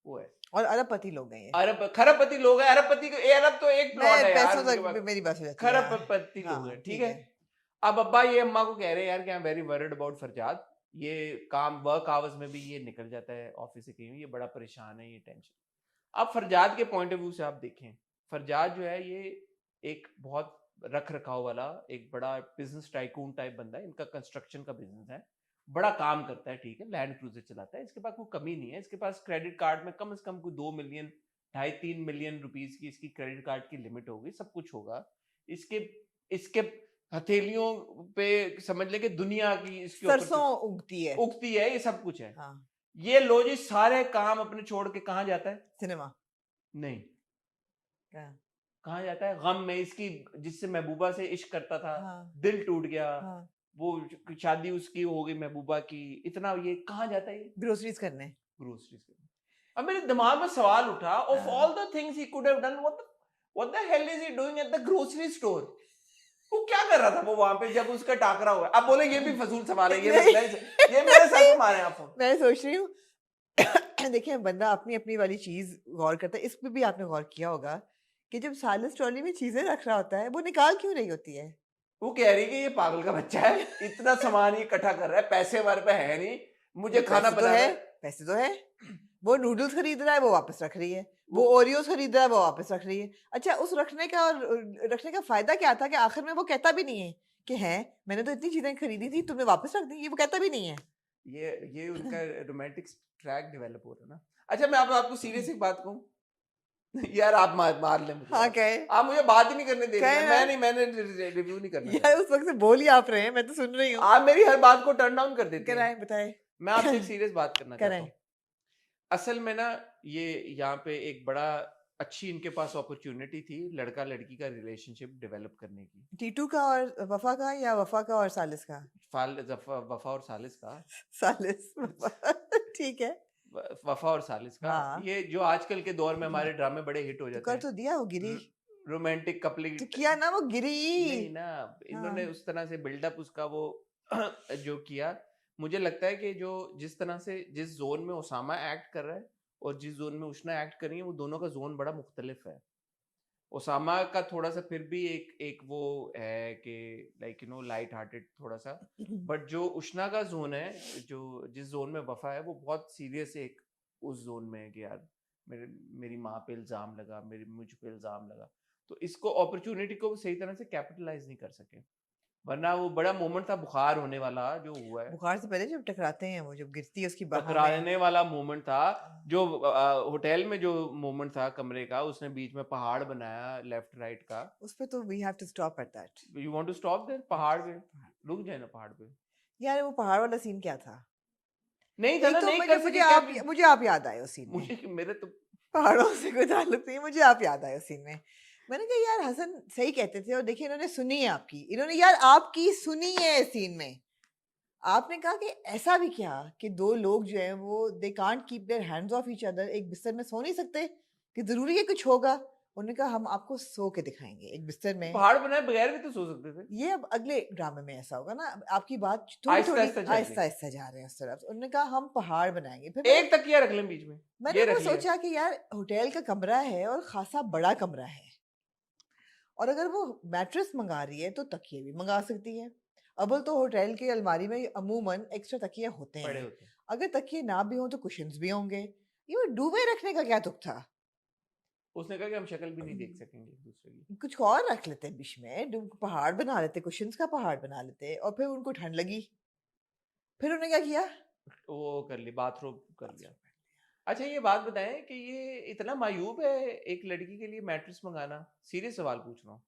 वो है. और अरबपति लोग हैं ये. अरब खरबपति लोग हैं. अरबपति को अरब तो एक प्लॉट है यार. पैसों तक मेरी बात हो जाती है. खरबपति लोग हैं. ठीक है. अब अब्बा ये अम्मा को कह रहे हैं यार कि आई am very worried about Farzad. ये काम वर्क आवर्स में भी ये निकल जाता है ऑफिस से कहीं, ये बड़ा परेशान है, ये टेंशन. अब फरजाद के पॉइंट ऑफ व्यू से आप देखें, फरजाद जो है ये एक बहुत रख रखाव वाला एक बड़ा बिजनेस टाइकून टाइप बंदा है. इनका कंस्ट्रक्शन का बिजनेस है, बड़ा काम करता है. ठीक है. लैंड क्रूजर चलाता है. इसके पास कोई कमी नहीं है. इसके पास क्रेडिट कार्ड में कम से कम कोई 2 मिलियन 2.5-3 मिलियन रुपीस की इसकी क्रेडिट कार्ड की लिमिट होगी. सब कुछ होगा. इसके हथेलियों पे समझ ले कि दुनिया की इसके सरसों उगती है. ये सब कुछ है. हाँ. ये लो जी सारे काम अपने छोड़ के कहाँ जाता है? सिनेमा. नहीं. कहाँ जाता है? गम में. इसकी जिससे महबूबा से इश्क करता था. हाँ. दिल टूट गया. हाँ. वो शादी उसकी हो गई महबूबा की. इतना ये कहाँ जाता है? ग्रोसरीज करने. अब मेरे दिमाग में सवाल उठा, of all the things he could have done, what the hell is he doing at the grocery store? वो क्या कर रहा था वो वहां पे जब उसका टाकरा हुआ? अब बोले ये भी फजूल सवाल है. ये मेरे सर पे मारे आप. मैं सोच रही हूँ देखिए बंदा अपनी अपनी वाली चीज गौर करता है. इस पे भी आपने गौर किया होगा कि जब सालिस ट्रॉली में चीजें रख रहा होता है वो निकाल क्यों रही होती है? वो कह रही कि ये पागल का बच्चा है, इतना सामान ये इकट्ठा कर रहा है, पैसे हमारे पे है नहीं, मुझे खाना बनाना है. पैसे तो है. वो नूडल्स खरीद रहा है, वो वापस रख रही है. वो ओरियोस खरीद रहा है, वो वापस रख रही है. अच्छा, उस रखने का फायदा क्या था कि आखिर में वो कहता भी नहीं है कि है मैंने तो इतनी चीजें खरीदी थी, तुमने वापस रख दी. ये वो कहता भी नहीं है. ये उनका रोमांटिक ट्रैक डेवलप हो रहा है ना. अच्छा मैं आपको सीरियस एक बात कहूं यार, आप मार ले मुझे. हाँ कहे. आप मुझे बात ही नहीं करने दे रहे. मैंने रिव्यू नहीं करना यार. उस वक्त से बोल ही आप रहे हैं, मैं तो सुन रही हूँ. आप मेरी हर बात को टर्न डाउन कर देते हैं. बताए. मैं आपसे एक सीरियस बात करना चाहता हूँ. असल में ना ये यहाँ पे एक बड़ा अच्छी इनके पास अपॉर्चुनिटी थी लड़का लड़की का रिलेशनशिप डेवलप करने की. टीटू का और वफा का, या वफा का और सालिस का? वफा और सालिस का. सालिस ठीक है. वफा और सालिस का. हाँ. ये जो आजकल के दौर में हमारे ड्रामे बड़े हिट हो जाते हैं. तो दिया वो गिरी. रोमांटिक कपलिंग तो किया ना वो गिरी. नहीं ना, इन्होंने उस तरह से बिल्डअप उसका वो जो किया. मुझे लगता है कि जो जिस तरह से जिस जोन में उसामा एक्ट कर रहा है और जिस जोन में उष्णा एक्ट कर रही है, वो दोनों का जोन बड़ा मुख्तलिफ है. उसामा का थोड़ा सा फिर भी एक वो है कि लाइक लाइट हार्टेड थोड़ा सा. बट जो उष्णा का जोन है, जो जिस जोन में वफा है, वो बहुत सीरियस एक उस जोन में है कि यार मेरी माँ पे इल्जाम लगा, मुझ पे इल्जाम लगा. तो इसको अपॉर्चुनिटी को सही तरह से कैपिटलाइज नहीं कर सके. वरना वो बड़ा मोमेंट था बुखार होने वाला जो हुआ है. बुखार से पहले जब टकराते हैं, वो जब गिरती है उसकी टकराने वाला मोमेंट था. जो होटल में जो मोमेंट था कमरे का, उसने बीच में पहाड़ बनाया लेफ्ट राइट का. उस पे तो we have to stop at that. You want to stop there? पहाड़ पे रुक जाए ना. पहाड़ पे यार वो पहाड़ वाला सीन क्या था? नहीं था ना. तो नहीं कर सके. मुझे आप याद आए उस सीन में. मुझे मेरे तो पहाड़ों से कोई ताल्लुक नहीं. मुझे आप याद आए उस सीन में. मैंने कहा यार हसन सही कहते थे, और देखिए इन्होंने सुनी है आपकी. इन्होंने यार आपकी सुनी है सीन में. आपने कहा कि ऐसा भी क्या कि दो लोग जो हैं वो they can't keep their hands of each other, एक बिस्तर में सो नहीं सकते, कि जरूरी है कुछ होगा. उन्होंने कहा हम आपको सो के दिखाएंगे एक बिस्तर में. पहाड़ बनाए बगैर भी तो सो सकते थे. ये अब अगले ड्रामे में ऐसा होगा ना. आपकी बात थोड़ी आहिस्ता जा रहे हैं उस तरफ. उन्होंने कहा हम पहाड़ बनाएंगे. फिर एक तकिया रख लें बीच में. मैंने वो सोचा कि यार होटल का कमरा है और खासा बड़ा कमरा है, और अगर वो मैट्रेस मंगा रही है तो तकिए भी मंगा सकती है. अब तो होटल के अलमारी में अमूमन एक्स्ट्रा तकिए होते हैं. अगर तकिए ना भी हो तो कुशन्स भी होंगे, ये डूबे रखने का क्या तुक था? उसने कहा कि हम शक्ल भी नहीं देख सकेंगे एक दूसरे की। कुछ और रख लेते बीच में, पहाड़ बना लेते, कुशन्स का पहाड़ बना लेते, और फिर उनको ठंड लगी, फिर उन्होंने क्या किया? वो कर ली, बाथरूम कर लिया। अच्छा ये बात बताएं कि ये इतना मायूब है एक लड़की के लिए मैट्रेस मंगाना? सीरियस सवाल पूछ रहा हूँ।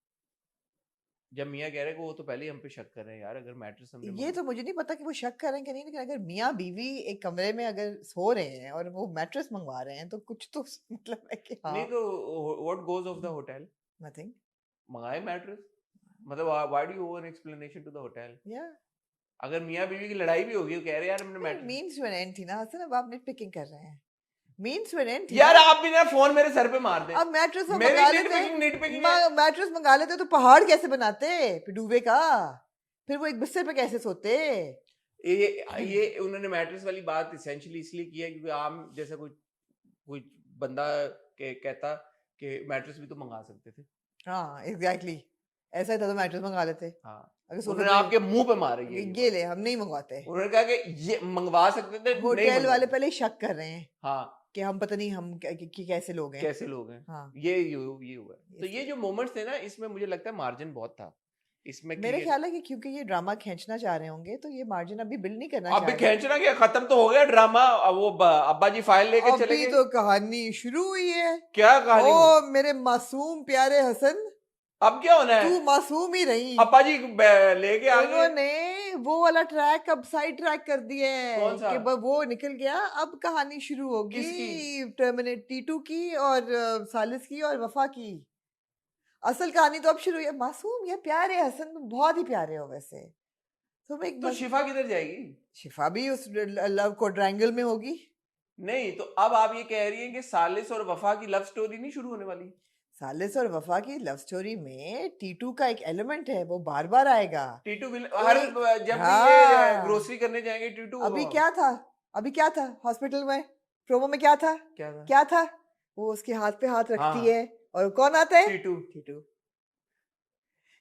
जब मियाँ कह रहे हैं कि वो तो पहले ही हम पे शक कर रहे हैं यार, अगर मैट्रेस हमने ये तो मुझे नहीं पता कि वो शक करें कि नहीं, लेकिन अगर मियाँ बीवी एक कमरे में अगर सो रहे हैं और वो मैट्रेस मंगवा रहे हैं तो कुछ तो मतलब है कि हाँ। नहीं तो what goes of the hotel? Nothing. मंगाए मैट्रेस, मतलब why do you over explanation to the hotel? या अगर मियाँ बीवी की लड़ाई भी होगी, वो कह रहे हैं यार हमने mattress. Means to an end थी ना हसन, अब आप नेटपिकिंग कर रहे हैं। मींस टू एन एंड थी यार ना। आप भी ना फोन मेरे सर पे मार दें। अब मैट्रेस मेरी मंगा nitpicking लेते, मैट्रेस मंगा लेते तो पहाड़ कैसे बनाते फिर डूबे का? फिर वो एक बिस्तर पे कैसे सोते? ये उन्होंने मैट्रेस वाली बात इसेंशियली इसलिए की है क्योंकि आम जैसा कोई बंदा कहता कि मैट्रेस भी तो मंगा सकते थे। हाँ एग्जैक्टली, ऐसा ही था तो मैट्रेस मंगा लेते। हाँ, अगर उन्होंने आपके मुंह पे मारे ये ले, हम नहीं मंगवाते। उन्होंने कहा कि ये मंगवा सकते थे, होटल वाले पहले शक कर रहे हैं हाँ कि हम पता नहीं हम कि कैसे लोग हैं, कैसे लोग हैं। हाँ ये हुआ। तो ये जो मोमेंट्स थे ना, इसमें मुझे लगता है मार्जिन बहुत था इसमें। मेरे ख्याल है कि क्योंकि ये ड्रामा खींचना चाह रहे होंगे तो ये मार्जिन अभी बिल्ड नहीं करना अभी खींचना क्या, खत्म तो हो गया ड्रामा। अब वो अब्बा जी फाइल लेके चले गए, तो कहानी शुरू हुई है। क्या कहानी? ओ मेरे मासूम प्यारे हसन, अब क्या होना है? तू मासूम ही रही। अब्बा जी लेके आ गए। उन्होंने वो वाला ट्रैक अब साइड ट्रैक कर दिया है। कौन सा? कि वो निकल गया, अब कहानी शुरू होगी। किसकी? टर्मिनेट टीटू की और सालिस की और वफा की। असल कहानी तो अब शुरू है। मासूम या प्यारे हसन, तुम बहुत ही प्यारे हो वैसे। तो शिफा किधर जाएगी? शिफा भी उस लव क्वाड्रेंगल में होगी। नहीं तो अब आप ये कह रही हैं कि सालिस और वफा की लव स्टोरी नहीं शुरू होने वाली? सालिस और वफा की लव स्टोरी में टीटू का एक एलिमेंट है, वो बार बार आएगा। टीटू हर जब हाँ। ये ग्रोसरी करने जाएंगे टीटू। अभी क्या था हॉस्पिटल में प्रोमो में? क्या था? वो उसके हाथ पे हाथ रखती है और कौन आता है? टीटू।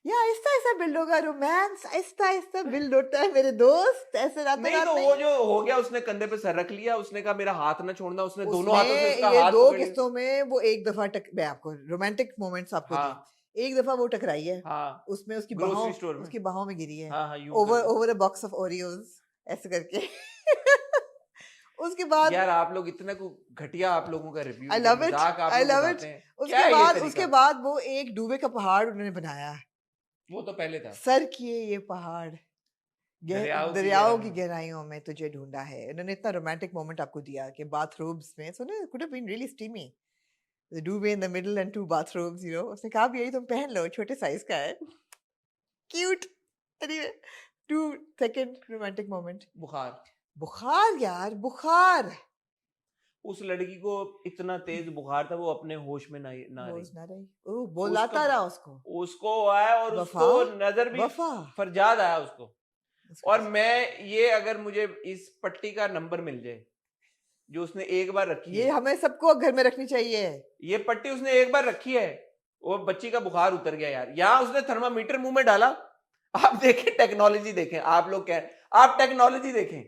या आहिस्ता आहिस्ता बिल्ड होगा रोमांस, आहिस्ता आहिस्ता बिल्ड होता है मेरे दोस्त, ऐसे रात नहीं तो वो जो हो गया, उसने कंधे पे सर रख लिया, उसने कहा मेरा हाथ ना छोड़ना, उसने दोनों हाथों से उसका हाथ दो किस्तों में वो एक दफा मैं आपको रोमांटिक मोमेंट्स आपको एक दफा वो टकराई है। उसमें उसकी बाहों में गिरी है, over a box of Oreos ऐसे करके। उसके बाद यार आप लोग इतना घटिया, आप लोगों का रिव्यू, आई लव इट। उसके बाद वो एक डूबे का पहाड़ उन्होंने बनाया। वो तो पहले था। सर किए ये पहाड़ दरियाओं की गहराइयों में तुझे ढूंढा है। इन्होंने इतना रोमांटिक मोमेंट आपको दिया कि बाथरूम्स में, so it could have been really steamy, the duvet in the middle and 2 bathrooms, you know. उसने कहा भी यही तुम पहन लो, छोटे साइज का है, cute. anyway 2 second romantic moment। बुखार यार, बुखार। उस लड़की को इतना तेज बुखार था, वो अपने होश में ना रही। वो बुलाता रहा उसको आया और उसको नजर भी फरजाद आया उसको। और मैं ये, अगर मुझे इस पट्टी का नंबर मिल जाए जो उसने एक बार रखी है, ये हमें सबको घर में रखनी चाहिए। ये पट्टी उसने एक बार रखी है, वो बच्ची का बुखार उतर गया यार। यहाँ उसने थर्मामीटर मुंह में डाला। आप देखें, टेक्नोलॉजी देखें। आप लोग आप टेक्नोलॉजी देखें।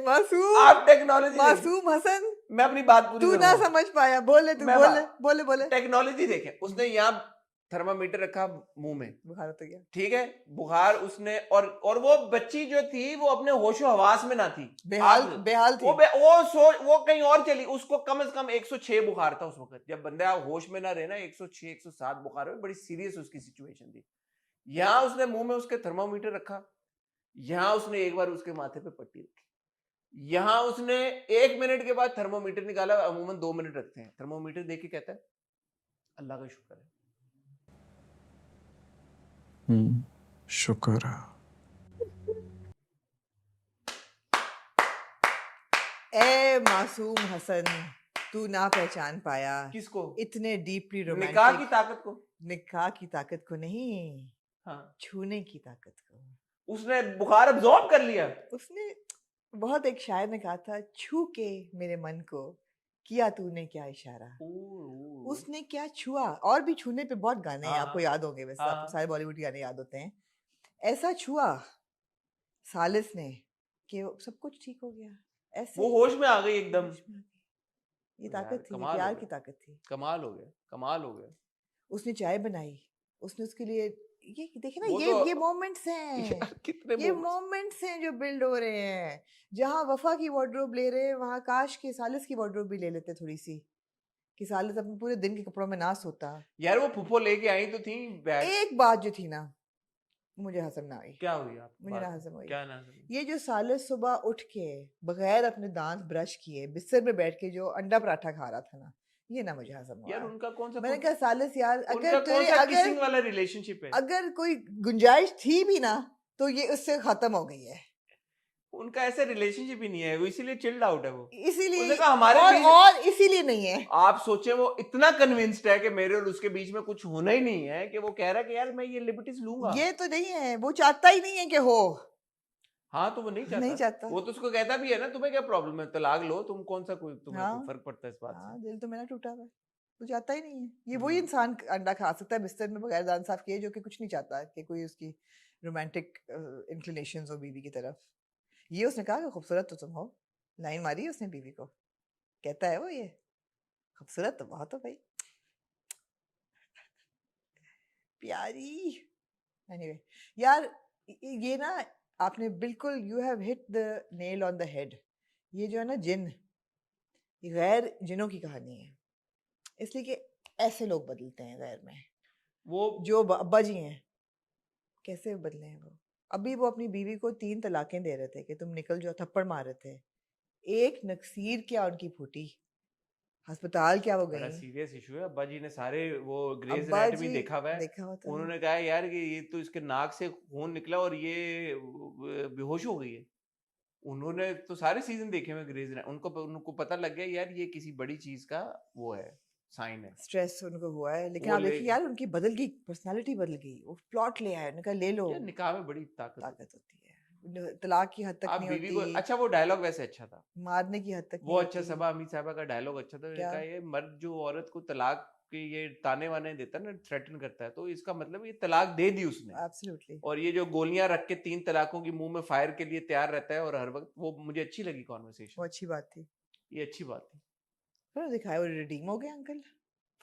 मासूम, आप टेक्नोलॉजी, मासूम हसन, मैं अपनी बात पूरी तू ना समझ पाया, बोले। टेक्नोलॉजी देखें। उसने यहाँ थर्मामीटर रखा मुंह में, बुखार उतर गया। ठीक है, बुखार उसने, और वो बच्ची जो थी वो अपने होशो हवास में ना थी, बेहाल थी। वो कहीं और चली। उसको कम से कम 106 बुखार था उस वक्त। जब बंदा होश में ना रहे ना, 106 107 बुखार में, बड़ी सीरियस उसकी सिचुएशन थी। यहाँ उसने मुंह में उसके थर्मामीटर रखा, यहाँ उसने एक बार उसके माथे पे पट्टी रखी, यहाँ उसने 1 मिनट के बाद थर्मोमीटर निकाला। अमूमन 2 मिनट रखते हैं। थर्मोमीटर देख के कहता है अल्लाह का शुक्र है। शुक्र है। ए मासूम हसन, तू ना पहचान पाया। किसको? इतने डीपली रोमांटिक। निकाह की ताकत को। निकाह की ताकत को नहीं, छूने की ताकत को। उसने बुखार अब्सॉर्ब कर लिया। उसने, बहुत एक शायर ने कहा था, छू के मेरे मन को किया तूने क्या इशारा। उसने क्या छुआ। और भी छूने पे बहुत गाने हैं, आपको याद होंगे वैसे, आपको सारे बॉलीवुड गाने याद होते हैं। ऐसा छुआ सालिस ने कि सब कुछ ठीक हो गया। ऐसे वो होश में आ गई एकदम। होश में आ गई। ये यार, ताकत थी, ये कमाल हो प्यार गया। की ताकत थी। कमाल हो गया, कमाल हो गया। उसने चाय बनाई, उसने उसके लिए, ये देखे ना, वो ये तो ये मोमेंट्स हैं, यार कितने ये moments- मोमेंट्स हैं जो बिल्ड हो रहे हैं। जहाँ वफा की वार्डरोब ले रहे हैं, वहाँ काश के सालिस की वार्डरोब भी ले लेते थोड़ी सी, कि सालिस अपने पूरे दिन के कपड़ों में ना सोता। यार वो फुफो लेके आई तो थी बैग। एक बात जो थी ना, मुझे हंसम ना आई, क्या हुई आप मुझे ना हंसम आई। क्या ना हुई? ये जो सालिस सुबह उठ के बगैर अपने दांत ब्रश किए बिस्तर पे बैठ के जो अंडा पराठा खा रहा था ना, ये ना मुझे हंसम यार हुआ। उनका कौन सा मैंने कहा सालिस यार, उनका अगर कौन तेरे सा अगर किसिंग वाला रिलेशनशिप है? अगर कोई गुंजाइश थी भी ना, तो ये उससे खत्म हो गई है। उनका ऐसा रिलेशनशिप ही नहीं है, वो इसीलिए चिल्ड आउट है वो। इसीलिए उसने कहा हमारे बीच और इसीलिए नहीं है। आप सोचे वो इतना कन्विंस्ड है कि मेरे और उसके बीच में कुछ होना ही नहीं है, कि वो कह रहा है कि यार मैं ये लिबर्टीज लूंगा। ये तो नहीं है, वो चाहता ही नहीं है कि हो। हाँ तो वो नहीं नहीं चाहता। वो तो उसको कहता भी है ना, तुम्हें क्या प्रॉब्लम है, तलाक लो, तुम कौन सा कोई तुम्हें हाँ, कोई फर्क पड़ता है इस बात हाँ, से? दिल तो मेरा टूटा हुआ है। वो चाहता ही नहीं है। ये वही इंसान अंडा खा सकता है बिस्तर में बगैर दांत साफ किए, जो कि कुछ नहीं चाहता कि कोई उसकी रोमांटिक इंक्लिनेशंस हो बीवी की तरफ। ये उसने कहा कि खूबसूरत तो तुम हो, लाइन मारी है उसने बीवी को, कहता है वो ये खूबसूरत तो बहुत हो भाई, प्यारी। एनीवे यार, ये ना आपने बिल्कुल, you have hit the nail on the head. ये जो है ना जिन, ये गैर जिनों की कहानी है, इसलिए कि ऐसे लोग बदलते हैं गैर में। वो जो अब्बा जी हैं, कैसे बदले हैं वो। अभी वो अपनी बीवी को 3 तलाकें दे रहे थे कि तुम निकल जाओ, थप्पड़ मार रहे थे। एक नक्सीर क्या उनकी फूटी, अस्पताल क्या वो बड़ा गई। सीरियस इशू है। अब्बा जी ने सारे वो ग्रेज अब्बा एनाटॉमी जी देखा हुआ है। देखा होता है। उन्होंने कहा यार कि ये तो इसके नाक से खून निकला और ये बेहोश हो गई है। उन्होंने तो सारे सीजन देखे हुए ग्रेज उनको उनको पता लग गया यार ये किसी बड़ी चीज का वो है, साइन है। स्ट्रेस उनको हुआ है, लेकिन वो आप ले देखिए यार, उनकी बदल गई, पर्सनालिटी बदल गई। वो प्लॉट ले आए, उन्होंने कहा ले लो। यार निकाह में बड़ी ताकत होती ताकत होती है, तलाक की हद है। तक आप नहीं बीवी को होती, अच्छा, वो डायलॉग वैसे अच्छा था, मारने की हद तक वो नहीं अच्छा होती। सबा अमीर साहबा का डायलॉग अच्छा था। उन्होंने क्या? कहा ये मर्द जो औरत को तलाक के ये ताने वाने देता है ना, थ्रेटन करता है, तो इसका मतलब ये तलाक दे दी उसने। एब्सोल्युटली। और ये जो गोलियां रख के 3 तलाकों की मुंह में फायर के लिए तैयार रहता है और हर वक्त, वो मुझे अच्छी लगी वो कॉन्वर्सेशन। अच्छी बात थी। ये अच्छी बात थी। फिर दिखाया वो रिडीम हो गए अंकल,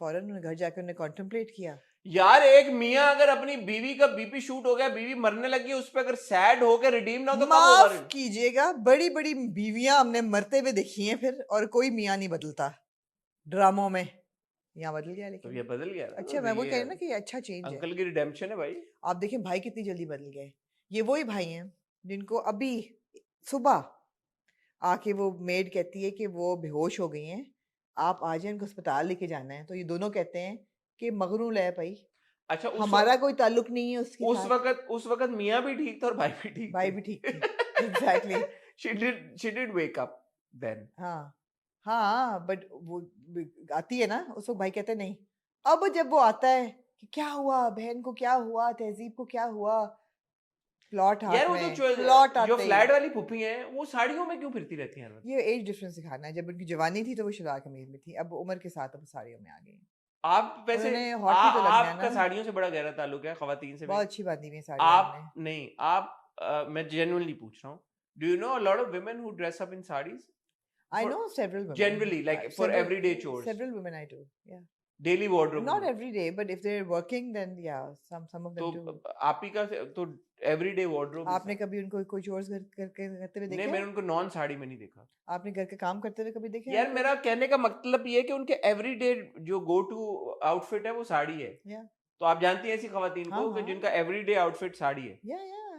फौरन उन्होंने घर जाकर उन्हें कॉन्टेम्पलेट किया। यार एक मियां अगर अपनी बीवी का बीपी शूट हो गया, बीवी मरने लगी, उस पर अगर सैड होकर रिडीम ना हो तो कब होगा? माफ कीजिएगा, बड़ी बड़ी बीवियां हमने मरते हुए देखी हैं फिर, और कोई मियां नहीं बदलता ड्रामों में। यहाँ बदल गया तो लेकिन। ये बदल गया ना, अच्छा, तो मैं वो ये कह रही हूँ ना कि ये अच्छा चेंज है। अंकल की रिडेम्पशन है भाई। आप देखें भाई कितनी जल्दी बदल गए। ये वही भाई हैं जिनको अभी सुबह आके वो मेड कहती है कि वो बेहोश हो गई हैं, आप आ जाए, उनको अस्पताल लेके जाना है, तो ये दोनों कहते हैं कि मगरूल है भाई, अच्छा हमारा कोई ताल्लुक नहीं है उसके साथ। उस वक्त मियां भी ठीक था और भाई भी ठीक भाई भी ठीक थी। Exactly. she did wake up then. हाँ हाँ, बट वो आती है ना उस वक्त, भाई कहते हैं नहीं। अब जब वो आता है कि क्या हुआ, बहन को क्या हुआ, तहजीब को क्या हुआ, प्लॉट यार हाथ वो में, जो प्लॉट जो आते फ्लैट ही। वाली फूफी हैं, वो साड़ियों में क्यों फिरती रहती हैं? ये एज डिफरेंस दिखाना है, जब उनकी जवानी थी तो वो शुदा कमीज में थी, अब उम्र के साथ अब साड़ियों में आ गई। आप वैसे उन्होंने hot भी तो लगना है आपका ना। साड़ियों से बड़ा गहरा ताल्लुक है खवातीन से भी। बहुत अच्छी बांधी हुई है साड़ी आप उन्होंने। नहीं आप मैं जेन्युइनली पूछ रहा हूँ, do you know a lot of women who dress up in saris? I know several women. Generally, like for everyday chores. Several women I do. Yeah. Daily wardrobe Not every day, but if they're working, then yeah, some of them do. तो आप ही का तो everyday wardrobe. आपने कभी उनको कोई chores करते हुए देखा? नहीं, मैंने उनको नॉन साड़ी में नहीं देखा। आपने घर के काम करते हुए कभी देखा? यार मेरा कहने का मतलब ये है कि उनके एवरीडे जो गो टू आउटफिट है वो साड़ी है। Yeah. तो आप जानती हैं ऐसी खवातीन को कि जिनका एवरीडे आउटफिट साड़ी है। Yeah, yeah.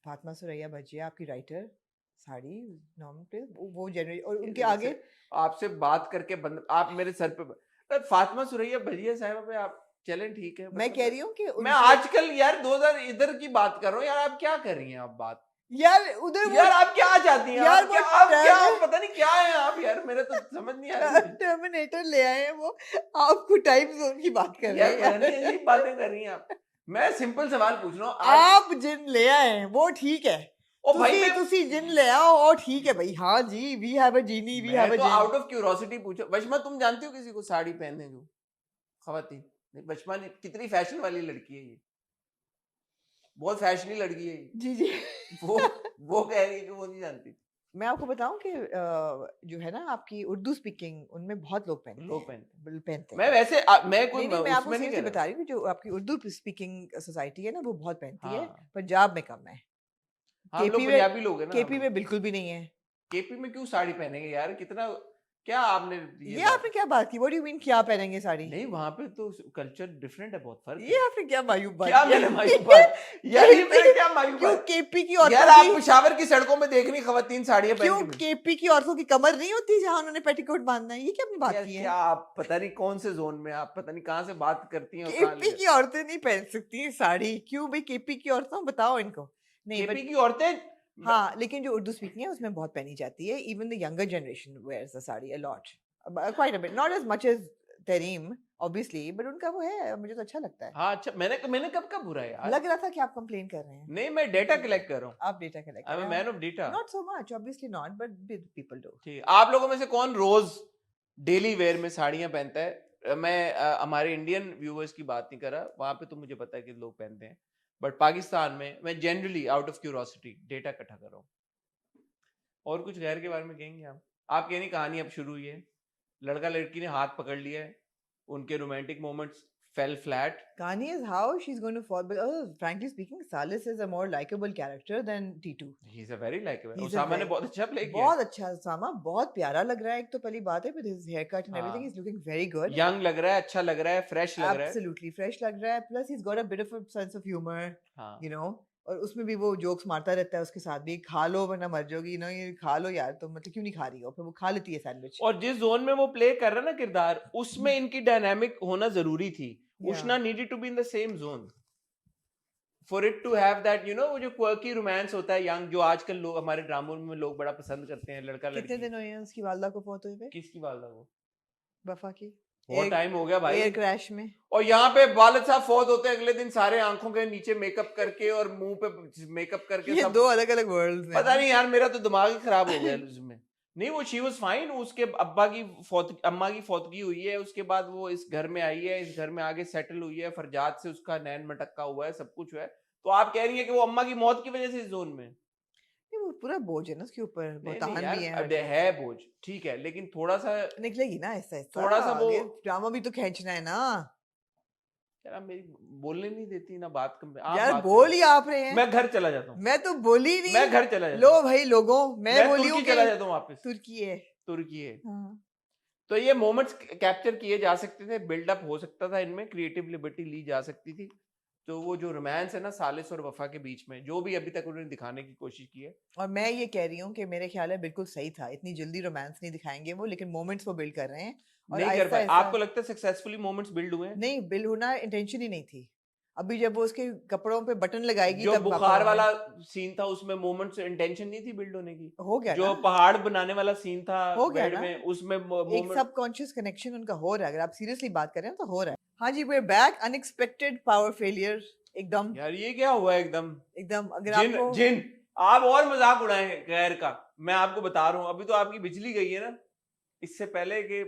फातिमा सुरैया भजिया आपकी राइटर, साड़ी नॉर्मल पे, वो जनरली, और उनके आगे आपसे बात करके आप मेरे सर पे फातिमा सुरैया भजिया साहिबा पे आप चलें, ठीक है। मैं कह रही हूँ कि मैं आजकल यार 2000 इधर की बात कर रहा हूँ। यार आप क्या कर रही हैं? आप बात यार उधर यार आप क्या चाहती हैं? यार आप क्या पता नहीं क्या है आप यार, मेरे तो समझ नहीं आ रही। टर्मिनेटर ले आए हैं वो, आपको टाइम जोन की बात कर रहे हैं। ऐसी बातें कर रही हैं आप। मैं सिंपल सवाल पूछ रहा हूँ। आप जिन ले आए हैं वो ठीक है, ओ भाई तुसी जिन ले आओ और ठीक है भाई, हाँ जी, we have a genie, we have a तो जिन। आउट ऑफ क्यूरियोसिटी पूछो। वशमा तुम जानती हो किसी को साड़ी पहनने जो खवातीन? वशमा कितनी फैशन वाली लड़की है ये, बहुत फैशनी लड़की है ये। जी जी। वो कह रही है कि वो नहीं जानती। मैं आपको बताऊं कि जो है ना आपकी उर्दू स्पीकिंग उनमें बहुत लोग पहनते हैं मैं वैसे मैं कोई मैं आपको उसमें नहीं सीरियसली कह बता रही हूँ कि जो आपकी उर्दू स्पीकिंग सोसाइटी है ना वो बहुत पहनती है, हाँ पंजाब में कम है, हम लोग पंजाबी लोग हैं ना, केपी में बिल्कुल भी नहीं है। केपी में क्यों साड़ी पहनेंगे यार, कितना क्या आपने ये आपने क्या बात की? व्हाट डू यू मीन क्या पहनेंगे साड़ी? नहीं वहां पे तो कल्चर डिफरेंट है, बहुत फर्क ये है। आपने क्या मायूब बात क्या की? मैंने मायूब बात यार, ये मैंने क्या मायूब क्यों बात? केपी की यार औरतों आप की पेशावर की सड़कों में देखनी खवातीन साड़ियां पहन क्यों के केपी की औरतों की कमर नहीं होती जहां उन्होंने पेटीकोट बांधना है? ये क्या आपने बात यार की क्या है? आप पता नहीं कौन से जोन में, आप पता नहीं कहां से बात करती हैं और कहां केपी की औरतें नहीं पहन सकती हैं साड़ी, क्यों भाई? केपी की औरतों बताओ इनको। नहीं केपी बट की औरतें हाँ, लेकिन जो उर्दू स्पीकिंग है उसमें बहुत पहनी जाती है। Even the younger generation wears the sari a lot, quite a bit, not as much as तरीम ऑब्वियसली, बट उनका वो है, मुझे तो अच्छा लगता है। हाँ अच्छा, मैंने मैंने कब कब बुरा है यार? लग रहा था कि आप कंप्लेन कर रहे हैं। नहीं मैं डेटा कलेक्ट कर रहा हूँ, आप डेटा कलेक्ट आई कर एम रहे मैन ऑफ डेटा। हैं, not so much obviously not, but people do. ठीक, आप लोगों में से कौन रोज डेली वेयर में साड़ियां पहनता है? मैं हमारे इंडियन व्यूअर्स की बात नहीं कर रहा, वहां पे तो मुझे पता है कि लोग पहनते हैं, बट पाकिस्तान में मैं generally out of curiosity data इकट्ठा कर रहा हूँ। और कुछ गैर के बारे में कहेंगे आप कहनी कहानी अब शुरू हुई है, लड़का लड़की ने हाथ पकड़ लिया है, उनके romantic moments fail flat. Kanye is how she's going to fall, but frankly speaking, Salis is a more likable character than T2. He is a very likeable, He's a Usama ने very बहुत अच्छा प्ले किया है। बहुत अच्छा सामा, बहुत प्यारा लग रहा है। एक तो पहली बात है, with his haircut and everything, हाँ he's looking very good. Young लग रहा है, अच्छा लग रहा है, फ्रेश लग रहा है। Absolutely fresh लग रहा है. Plus he's got a bit of a sense of humor, हाँ you know. और उसमें भी वो जोक्स मारता रहता है उसके साथ भी, खा लो वरना मर जाओगी, ना ये खा लो यार, तो मतलब क्यों नहीं खा रही हो? फिर वो खा लेती है सैंडविच। और जिस जोन में वो प्ले कर रहा है ना किरदार, उसमें इनकी डायनामिक होना जरूरी थी। Ushna needed to be in the same zone for it to have that, you know, वो जो क्वर्की रोमांस होता है यंग, जो आजकल लोग हमारे ड्रामों में लोग बड़ा पसंद करते हैं, लड़का लड़की। कितने दिन हुए हैं उसकी वालदा को फौत हुए पे? किसकी वालदा को? वफा की? बहुत टाइम हो गया भाई, एयर क्रैश में। और यहाँ पे वालिद साहब फौत होते हैं अगले दिन, सारे आंखों के नीचे मेकअप करके और मुंह पे मेकअप करके। ये सब दो अलग अलग वर्ल्ड्स हैं। पता नहीं यार, मेरा तो दिमाग ही खराब हो गया उसमें। नहीं वो शी वाज फाइन, उसके अम्मा की फौतगी हुई है, उसके बाद वो इस घर में आई है, इस घर में आगे सेटल हुई है, फरजाद से उसका नैन मटक्का हुआ है, सब कुछ है। तो आप कह रही है कि वो अम्मा की मौत की वजह से इस जोन में? नहीं, वो पूरा बोझ है ना उसके ऊपर, नहीं बोतान यार, भी है, अब है बोझ, ठीक है, लेकिन थोड़ा सा निकलेगी ना ऐसा ऐसा, थोड़ा सा वो ड्रामा भी तो खींचना है ना यार। आप मेरी बोलने नहीं देती ना, बात कम आप यार। बात बोल करो। ही आप रहे हैं। मैं घर चला जाता हूँ, मैं तो बोली नहीं। मैं घर चला जाता लो हूँ, भाई लोगों, मैं बोली हूँ तुर्की चला जाता हूँ वापस। तुर्की है। तुर्की है। हाँ। तो ये मोमेंट्स कैप्चर किए जा सकते थे, बिल्डअप हो सकता था इनमें, क्रिएटिव लिबर्टी ली जा सकती थी। तो वो जो रोमांस है ना सालिस और वफा के बीच में, जो भी अभी तक उन्होंने दिखाने की कोशिश की है, और मैं ये कह रही हूँ कि मेरे ख्याल है बिल्कुल सही था। इतनी जल्दी रोमांस नहीं दिखाएंगे वो, लेकिन मोमेंट्स वो बिल्ड कर रहे हैं और नहीं कर आहिस्ता पाए। आहिस्ता। आपको लगता है सक्सेसफुली मोमेंट्स बिल्ड हुए हैं? नहीं, बिल्ड होना इंटेंशन ही नहीं थी। अभी जब वो उसके कपड़ों पे बटन लगाएगी जो तब बुखार वाला सीन था उसमें मोमेंट्स इंटेंशन नहीं थी बिल्ड होने की। हो गया जो ना, पहाड़ बनाने वाला सीन था हो गया बेड ना। में, उसमें एक मोमेंट सबकॉन्शियस कनेक्शन उनका हो रहा है। अगर आप सीरियसली बात करें तो हो रहा है। हाँ जी, we're back, unexpected power failure एकदम यार ये क्या हुआ एकदम एकदम। अगर जिन आपको जिन आप और मजाक उड़ाए गैर का, मैं आपको बता रहा हूँ, अभी तो आपकी बिजली गई है ना, इससे पहले कि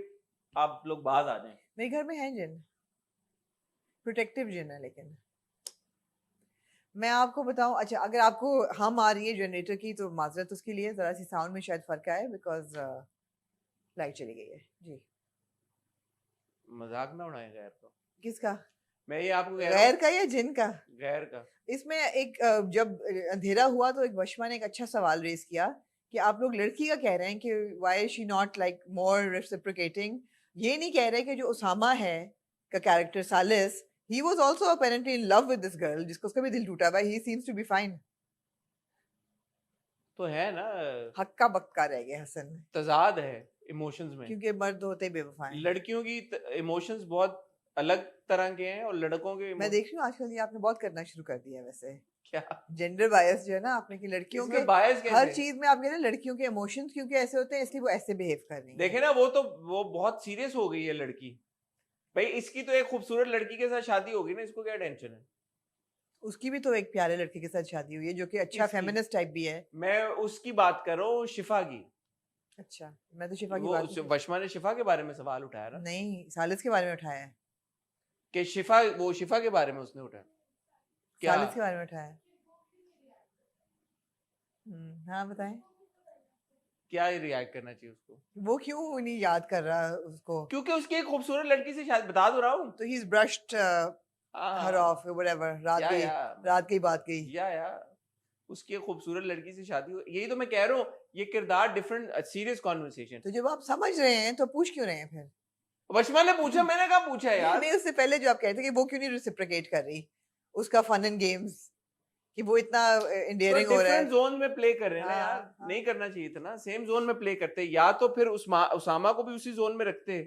आप लोग बाहर आ जाएं। मेरे घर में है जिन, प्रोटेक्टिव जिन है, लेकिन मैं आपको बताऊं। अच्छा, अगर आपको हम आ रही है जनरेटर की तो माजरत उसके लिए, जरा सी साउंड में शायद फर्क आए बिकॉज लाइट चली गई है जी। मजाक ना उड़ाए गैर को। किसका? मैं ये आपको कह रहा गैर हूँ, का या जिन का? गैर का। इसमें एक जब अंधेरा हुआ तो एक वशमा ने एक अच्छा सवाल रेज किया कि आप लोग लड़की का कह रहे हैं कि why she not like more reciprocating. ये नहीं कह रहे कि जो उसामा है का character सालिस, he was also apparently in love with this girl जिसको उसका भी दिल टूटा हुआ है। he seems to be fine। तो है ना, हक्का बक्का रह गया हसन, तजाद है इमोशंस में। क्योंकि मर्द होते बेवफा हैं। लड़कियों की इमोशंस बहुत अलग तरह के हैं और लड़कों के मैं देख रही हूँ आजकल ये आपने बहुत करना शुरू कर दिया है वैसे। क्या जेंडर बायस जो है ना आपने, कि लड़कियों के बायस हर चीज में आप कहते हैं लड़कियों के इमोशंस क्योंकि ऐसे होते हैं इसलिए वो ऐसे बिहेव कर रही हैं। देखे ना, वो बहुत सीरियस हो गई है लड़की भाई। इसकी तो एक खूबसूरत लड़की के साथ शादी होगी ना, इसको क्या टेंशन है? उसकी भी तो एक प्यारे लड़के के साथ शादी हुई है जो कि अच्छा फेमिनिस्ट टाइप भी है। मैं उसकी बात कर रहा हूँ, शिफा की। अच्छा, मैं तो शिफा की बात वशमा ने शिफा के बारे में सवाल उठाया ना? नहीं, सालिस के बारे में उठाया है। कि शिफा के बारे में उसने उठाया क्या? सालिस के बारे में उठाया है। हाँ बताएं। क्या रिएक्ट करना चाहिए उसको? वो क्यों नहीं याद कर रहा उसको? क्योंकि उसकी एक खूबसूरत लड़की से शायद बता दो रहा हूँ। तो he's brushed her off or whatever. रात की बात की। या उसकी एक खूबसूरत लड़की से शादी हुई। यही तो मैं कह रहा हूँ, ये किरदार डिफरेंट, सीरियस कॉन्वर्सेशन। तो जब आप समझ रहे हैं तो पूछ क्यों रहे हैं फिर? वशमा ने पूछा, मैंने कहा पूछा यार। नहीं, उससे पहले जो आप कहते हैं कि वो क्यों नहीं रेसिप्रोकेट कर रही उसका फन एंड गेम्स, कि वो इतना एंडियरिंग हो रहा है। डिफरेंट जोन में प्ले कर रहे हैं ना हाँ, यार। हाँ। नहीं करना चाहिए था ना, सेम जोन में प्ले करते। या तो फिर उसामा को भी उसी जोन में रखते,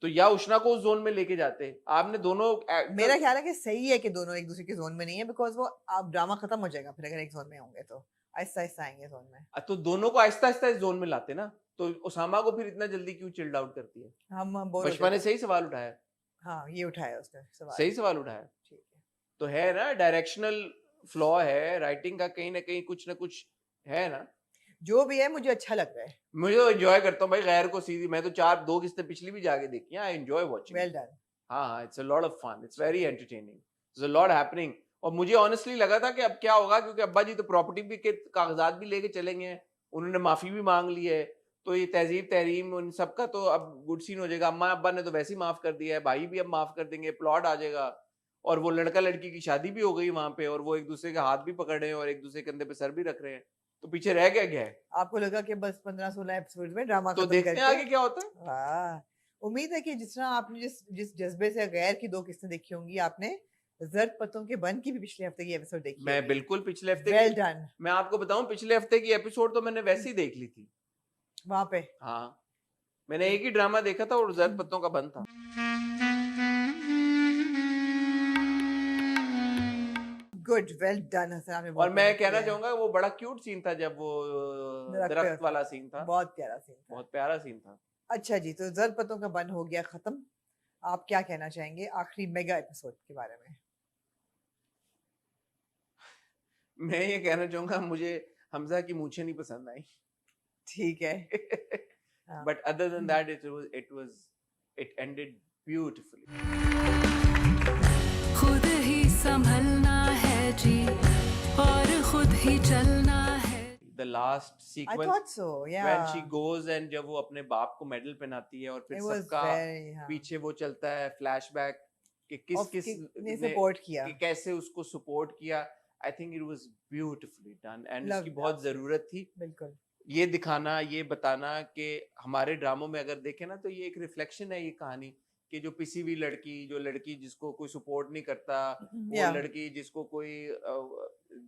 तो या उष्णा को उस जोन में लेके जाते। आपने दोनों मेरा ख्याल है कि सही है कि दोनों एक दूसरे के जोन में नहीं है, बिकॉज वो आप ड्रामा खत्म हो जाएगा फिर अगर एक जोन में होंगे तो आहिस्ता आहिस्ता आएंगे जोन में। तो दोनों को आहिस्ता आहिस्ता इस जोन में लाते ना, तो उसामा को फिर इतना जल्दी क्यों चिल्ड आउट करती है? हम बोल रहे पुष्पा ने थे। सही सवाल उठाया। हाँ, ये उठाया उसने सवाल। सही सवाल उठाया। ठीक है। तो है ना, डायरेक्शनल फ्लॉ है राइटिंग का, कहीं ना कहीं कुछ ना कुछ है ना। जो भी है मुझे अच्छा लग रहा है। मुझे तो एंजॉय करता हूँ भाई गैर को सीधी। मैं तो 2 किस्तें पिछली भी जाके देखी हैं। I enjoy watching. Well done. हाँ, it's a lot of fun, it's very entertaining, it's a lot happening. और मुझे ऑनेस्टली लगा था कि अब क्या होगा, क्योंकि अब्बा जी तो प्रॉपर्टी भी के कागजात भी लेके चले गए हैं, उन्होंने माफी भी मांग ली है, तो ये तहजीब तहरीम उन सबका तो अब गुड सीन हो जाएगा। अम्मा अब्बा ने तो वैसे ही माफ कर दिया है, भाई भी अब माफ कर देंगे, प्लॉट आ जाएगा, और वो लड़का लड़की की शादी भी हो गई वहां पे, और वो एक दूसरे के हाथ भी पकड़ रहे हैं और एक दूसरे के कंधे पे सर भी रख रहे हैं। तो पीछे रह गया है। आपको लगा कि बस 15-16 एपिसोड में ड्रामा तो खत्म देखते हैं करके आगे क्या होता है। वाह, उम्मीद है कि जिस तरह आपने जिस जज्बे से गैर की 2 किस्तें देखी होंगी, आपने जर्द पत्तों के बन की भी पिछले हफ्ते की एपिसोड देखी मैं होगी। बिल्कुल पिछले हफ्ते वेल डन। मैं आपको बताऊं, पिछले हफ्ते की एपिसोड तो मैंने वैसे ही देख ली थी वहां पे। हाँ, मैंने एक ही ड्रामा देखा था और जर्द पत्तों का बन था। गुड, वेल डन हसन, आपने और बहुत मैं मेहनत कहना किया है। चाहूंगा वो बड़ा क्यूट सीन था जब वो दरख्त वाला सीन था। बहुत प्यारा सीन था। बहुत प्यारा सीन था। अच्छा जी, तो जर्द पत्तों का बन हो गया खत्म। आप क्या कहना चाहेंगे आखिरी मेगा एपिसोड के बारे में? मैं ये कहना चाहूंगा, मुझे हमजा की मूंछें नहीं पसंद आई। ठीक है। हाँ। But other than that it ended beautifully. खुद ही संभलना है जी और खुद ही चलना है। The last I sequence thought so, yeah. when she goes and जब वो अपने बाप को मेडल पहनाती है और फिर It was सबका very, हाँ. पीछे वो चलता है फ्लैशबैक कि Of किस ने सपोर्ट किया। कि कैसे उसको सपोर्ट किया। I think it was beautifully done and Loved उसकी बहुत that. जरूरत थी। बिल्कुल। ये दिखाना, ये बताना कि हमारे ड्रामों में अगर देखें ना, तो ये एक रिफ्लेक्शन है ये कहानी कि जो पिसी हुई लड़की, जो लड़की जिसको कोई सपोर्ट नहीं करता, वो Yeah. लड़की जिसको कोई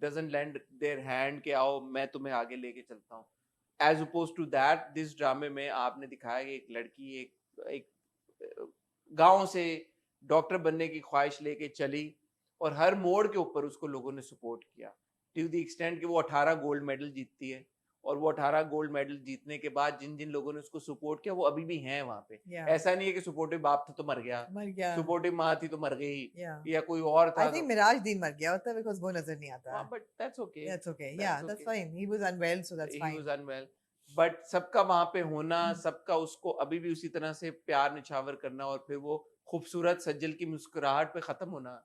डजंट लेंड देयर हैंड कि आओ मैं तुम्हें आगे लेके चलता हूँ। As oppose to that, this ड्रामे में आपने दिखाया कि एक लड़की एक गांव से डॉक्टर बनने की ख्वाहिश लेके चली और हर मोड़ के ऊपर उसको लोगों ने सपोर्ट किया, टू द एक्सटेंट कि वो 18 गोल्ड मेडल जीतती है। और वो 18 गोल्ड मेडल जीतने के बाद जिन जिन लोगों ने उसको सपोर्ट किया वो अभी भी हैं वहां पे। Yeah. ऐसा नहीं है कि सपोर्टिव बाप था तो मर गया, सपोर्टिव माँ थी तो मर गई, Yeah. या कोई और था। I think मिराज दीन मर गया होता because वो नजर नहीं आता। But that's okay, That's okay. Yeah, that's fine. He was unwell, so that's fine. he was unwell, but सबका वहां पे होना, सबका उसको अभी भी उसी तरह से प्यार निछावर करना और फिर वो खूबसूरत सज्जल की मुस्कुराहट पे खत्म होना,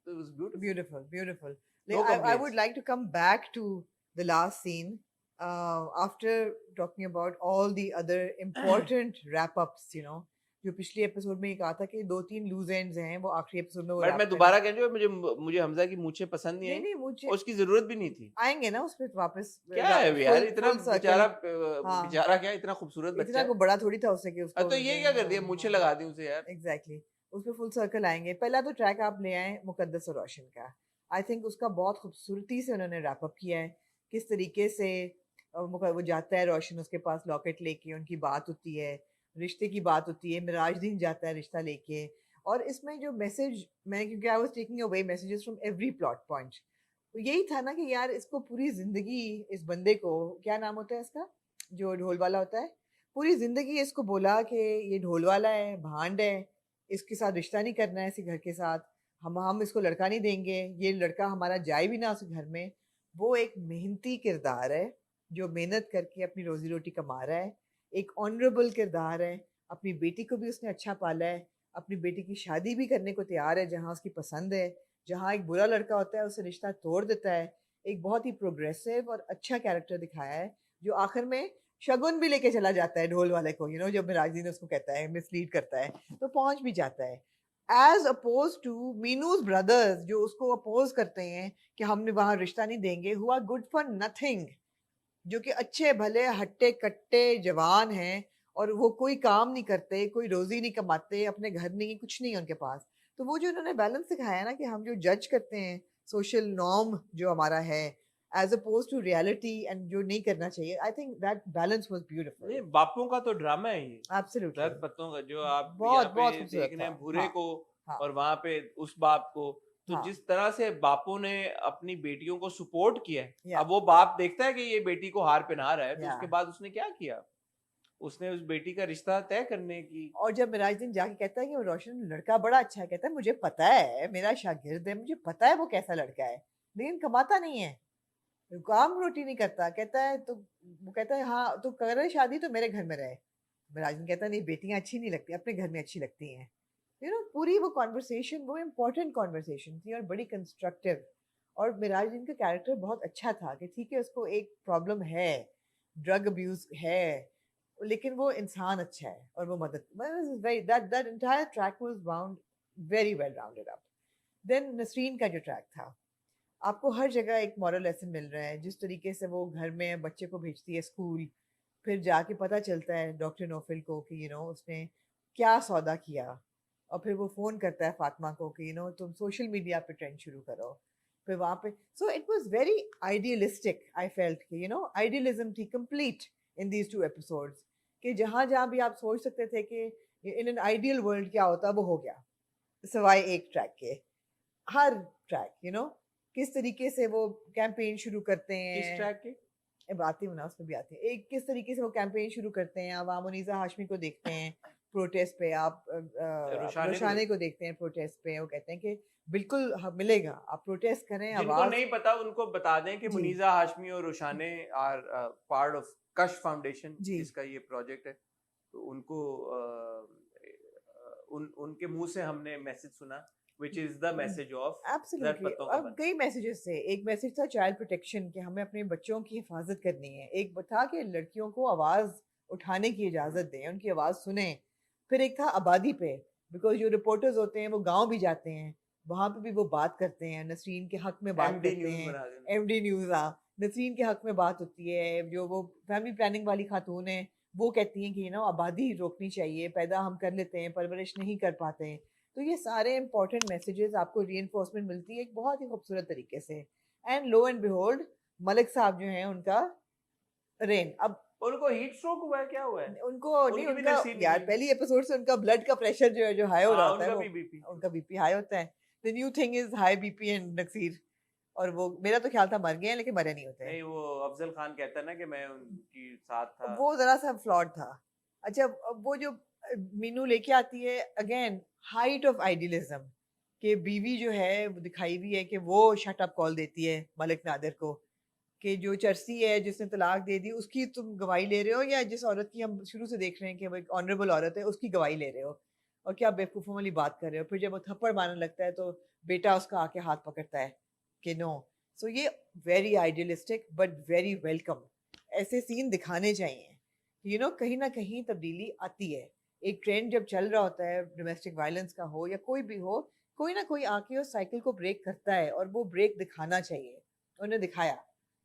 तो it was beautiful. Beautiful, beautiful. No I complaints. would like to come back to the last scene after talking about all the other important wrap-ups, you know. जो पिछले एपिसोड में ये कहा था कि 2-3 लूज एंड्स हैं, वो आखिरी एपिसोड में वो बट मैं दोबारा कह रहा हूँ, मुझे हमजा की मूंछें पसंद नहीं आई। नहीं मुझे उसकी जरूरत भी नहीं थी। आएंगे ना उस पे वापस। क्या है यार, इतना बेचारा हाँ। बेचारा क्या, इतना खूबसूरत बच्चा इतना को बड़ा थोड़ी था उससे कि उसको तो ये क्या कर दिया, मूंछें लगा दी उसे यार। एग्जैक्टली, उस पे फुल सर्कल आएंगे। पहला तो ट्रैक आप ले आए मुकद्दस और रोशन का। आई थिंक उसका बहुत खूबसूरती से उन्होंने रैप अप किया है, किस तरीके से वो जाता है रोशन उसके पास लॉकेट लेके, उनकी बात होती है, रिश्ते की बात होती है, मिराजुद्दीन जाता है रिश्ता लेके। और इसमें जो मैसेज, मैं क्योंकि I was taking away messages from every plot point, तो यही था ना कि यार इसको पूरी जिंदगी, इस बंदे को, क्या नाम होता है इसका जो ढोल वाला होता है, पूरी जिंदगी इसको बोला कि ये ढोल वाला है, भांड है, इसके साथ रिश्ता नहीं करना है, इसी घर के साथ हम इसको लड़का नहीं देंगे, ये लड़का हमारा जाए भी ना उस घर में। वो एक मेहनती किरदार है जो मेहनत करके अपनी रोजी रोटी कमा रहा है, एक ऑनरेबल किरदार है, अपनी बेटी को भी उसने अच्छा पाला है, अपनी बेटी की शादी भी करने को तैयार है जहाँ उसकी पसंद है, जहाँ एक बुरा लड़का होता है उसे रिश्ता तोड़ देता है। एक बहुत ही प्रोग्रेसिव और अच्छा कैरेक्टर दिखाया है जो आखिर में शगुन भी लेके चला जाता है ढोल वाले को, जब मिराजुद्दीन उसको कहता है, मिसलीड करता है, तो पहुंच भी जाता है। एज अपोज टू मीनूज ब्रदर्स जो उसको अपोज करते हैं कि हमने वहां रिश्ता नहीं देंगे, who are good for nothing, जो कि अच्छे भले हट्टे कट्टे जवान हैं और वो कोई काम नहीं करते, कोई रोजी नहीं कमाते, अपने घर नहीं, कुछ नहीं है उनके पास। तो वो जो उन्होंने बैलेंस सिखाया ना कि हम जो जज करते हैं सोशल नॉर्म जो हमारा है as oppose to reality and जो नहीं करना चाहिए, I think that balance was beautiful. ये बापों का तो ड्रामा है ये, एब्सोल्युटली दर्द पत्तों का, जो आप बहुत यहाँ बहुत पे खूबसूरत देख रहे हैं था। भूरे हाँ, को हाँ, और वहां पे उस बाप को, तो हाँ, जिस तरह से बापों ने अपनी बेटियों को सपोर्ट किया है, या अब वो बाप देखता है कि ये बेटी को हार पहना रहा है, तो या उसके बाद उसने क्या किया, उसने उस बेटी का रिश्ता तय करने की। और जब मिराजुद्दीन जाके कहता है कि वो रोशन लड़का बड़ा अच्छा है, कहता है मुझे पता है, मेरा शागिर्द है, मुझे पता है वो कैसा लड़का है, लेकिन कमाता नहीं है, काम रोटी नहीं करता। कहता है तो वो कहता है हाँ तो कर रहे शादी तो मेरे घर में रहे। मिराजुद्दीन कहता है नहीं, बेटियां अच्छी नहीं लगती, अपने घर में अच्छी लगती हैं। पूरी वो कॉन्वर्सेशन, वो इम्पोर्टेंट कॉन्वर्सेशन थी और बड़ी कंस्ट्रक्टिव। और मिराजुद्दीन का कैरेक्टर बहुत अच्छा था कि ठीक है उसको एक प्रॉब्लम है, ड्रग अब्यूज है, लेकिन वो इंसान अच्छा है और वो मदद, that entire track was wound very well rounded up. Then Nasreen का जो ट्रैक था, आपको हर जगह एक मॉरल लेसन मिल रहा है, जिस तरीके से वो घर में बच्चे को भेजती है स्कूल, फिर जाके पता चलता है डॉक्टर नोफिल को कि उसने क्या सौदा किया, और फिर वो फ़ोन करता है फातिमा को कि तुम सोशल मीडिया पे ट्रेंड शुरू करो, फिर वहाँ पे so it was very idealistic. I felt कि आइडियलिज्म थी कंप्लीट इन दीज 2 एपिसोड्स, कि जहाँ जहाँ भी आप सोच सकते थे कि इन एन आइडियल वर्ल्ड क्या होता वो हो गया, सिवाय एक ट्रैक के। हर ट्रैक किस तरीके से वो कैंपेन शुरू करते हैं, किस ट्रैक के अब आती हूँ ना, उसमें भी आती है एक, किस तरीके से वो कैंपेन शुरू करते हैं। आप मुनीज़ा हाशमी को देखते हैं प्रोटेस्ट पे, आप रोशाने को देखते हैं प्रोटेस्ट पे, वो कहते हैं कि बिल्कुल मिलेगा, आप प्रोटेस्ट करें। जिनको आवाज नहीं पता उनको बता दें कि जी मुनीजा हाशमी और रोशाने आर पार्ट ऑफ कश फाउंडेशन, जी जिसका ये प्रोजेक्ट है। तो उनको उनके मुंह से हमने मैसेज सुना, which is the message of absolutely. पत्तों का अब बन। कई मैसेजेस थे, एक मैसेज था चाइल्ड प्रोटेक्शन कि हमें अपने बच्चों की हिफाजत करनी है, एक था कि लड़कियों को आवाज़ उठाने की इजाज़त दें, उनकी आवाज़ सुने, फिर एक था आबादी पे, बिकॉज जो रिपोर्टर्स होते हैं वो गांव भी जाते हैं, वहाँ पे भी वो बात करते हैं, नसरीन के हक में बात करते हैं, MD न्यूज़, नसरीन के हक में बात होती है। जो वो फैमिली प्लानिंग वाली खातून है वो कहती हैं कि आबादी रोकनी चाहिए, पैदा हम कर लेते हैं, परवरिश नहीं कर पाते हैं। तो ये सारे इंपॉर्टेंट मैसेजेस आपको रीइंफोर्समेंट मिलती है एक बहुत ही खूबसूरत तरीके से। And low and behold Malik साहब जो हैं उनका रेन, अब उनको हीट स्ट्रोक हुआ है, क्या हुआ है उनको नहीं, उनकी भी उनका नसीब यार नहीं। पहली एपिसोड से उनका ब्लड का प्रेशर जो है जो हाई हो रहा होता है, उनका वो भी बीपी उनका बीपी हाई होता है। The new thing is high BP and नक्सीर, और वो मेरा तो ख्याल था मर गए हैं, लेकिन मरे नहीं होते हैं। नहीं, वो अफजल खान कहता है ना कि मैं उनकी साथ था, वो जरा सा फ्लॉड था। अच्छा, अब वो जो मीनू लेके आती है, अगेन हाइट ऑफ आइडियलिज्म, कि बीवी जो है वो दिखाई हुई है कि वो शट अप कॉल देती है मलिक नादिर को, कि जो चर्सी है जिसने तलाक दे दी उसकी तुम गवाही ले रहे हो, या जिस औरत की हम शुरू से देख रहे हैं कि वो एक ऑनरेबल औरत है उसकी गवाही ले रहे हो, और क्या बेवकूफ़ों वाली बात कर रहे हो। फिर जब वो थप्पड़ मारने लगता है तो बेटा उसका आके हाथ पकड़ता है कि नो। सो ये very idealistic but very welcome, ऐसे सीन दिखाने चाहिए। कहीं ना कहीं तब्दीली आती है, एक ट्रेंड जब चल रहा होता है डोमेस्टिक वायलेंस का हो या कोई भी हो, कोई ना कोई आके उस साइकिल को ब्रेक करता है, और वो ब्रेक दिखाना चाहिए। उन्होंने दिखाया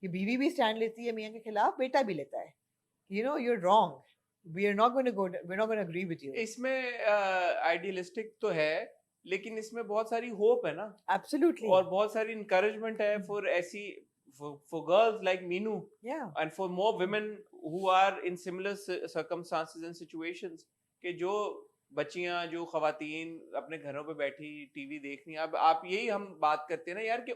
कि बीवी भी स्टैंड लेती है मियाँ के खिलाफ, बेटा भी लेता है। you're wrong, we are not going to go, we're not going to agree with you. इसमें आइडियलिस्टिक तो है, लेकिन इसमें बहुत सारी होप है ना, Absolutely. और बहुत सारी इनकरेजमेंट है फॉर ऐसी for girls like Meenu, Yeah. and for more women who are in similar circumstances and situations, कि जो बच्चियां, जो खवातीन अपने घरों पे बैठी टीवी देख रही हैं, अब आप यही हम बात करते हैं ना यार, कि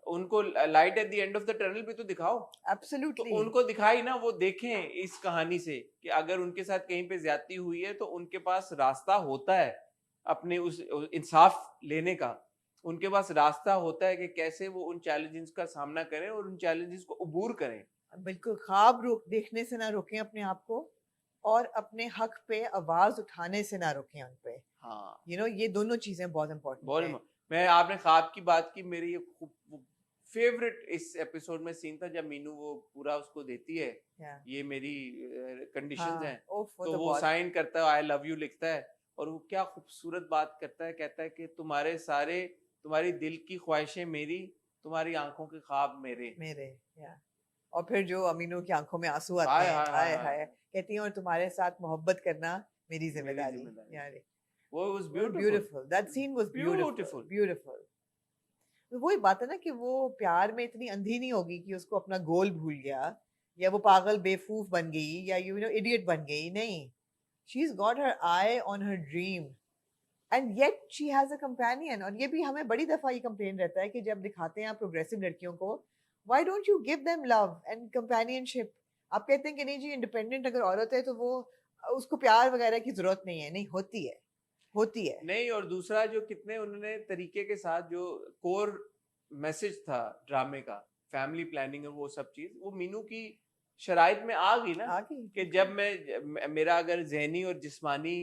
उनको light at the end of the tunnel भी तो दिखाओ। Absolutely. तो उनको दिखाई ना, वो देखें इस कहानी से कि अगर उनके साथ कहीं पे ज्यादती हुई है तो उनके पास रास्ता होता है अपने उस इंसाफ लेने का, उनके पास रास्ता होता है कि कैसे वो उन चैलेंजेस का सामना करें और उन चैलेंजेस को अबूर करें। बिल्कुल, ख्वाब देखने से ना रोकें अपने आप को, और अपने हक पे आवाज उठाने से ना रोकें उन पे। हाँ, ये दोनों चीजें बहुत इंपॉर्टेंट हैं। मैं आपने ख्वाब की बात की, मेरी फेवरेट इस एपिसोड में सीन था जब मीनू वो पूरा उसको देती है, Yeah. ये मेरी कंडीशंस हाँ, हैं, ओफ, वो तो तो वो बहुत साइन करता है, आई लव यू लिखता है, और वो क्या खूबसूरत बात करता है, कहता है कि तुम्हारी दिल की ख्वाहिशें मेरी, तुम्हारी आंखों के ख्वाब मेरे। या और फिर जो अमीनों की आंखों में आंसू आते हाय हैं, हाय हाय हाय हाय, कहती हैं और तुम्हारे साथ मोहब्बत करना मेरी जिम्मेदारी। जिम्मेदारी। यार वो was beautiful, that scene was beautiful, beautiful. तो वही बात है ना कि वो प्यार में इतनी अंधी नहीं होगी कि उसको अपना गोल भूल गया, या वो पागल बेवकूफ बन गई, या यू नो इडियट बन गई। नहीं, she is got her I on her dream and yet she has a companion. और ये भी हमें बड़ी दफा ये कंप्लेन रहता है कि जब दिखाते हैं प्रोग्रेसिव लड़कियों को, why don't you give them love and companionship. आप कहते हैं कि नहीं जी, इंडिपेंडेंट अगर औरत है तो वो उसको प्यार वगैरह की जरूरत नहीं है। नहीं, होती है नहीं। और दूसरा जो कितने उन्होंने तरीके के साथ जो कोर मैसेज था ड्रामे का, फैमिली प्लानिंग और वो सब चीज, वो मीनू की शराइत में आ गई ना, आगे कि जब मेरा अगर जहनी और जिस्मानी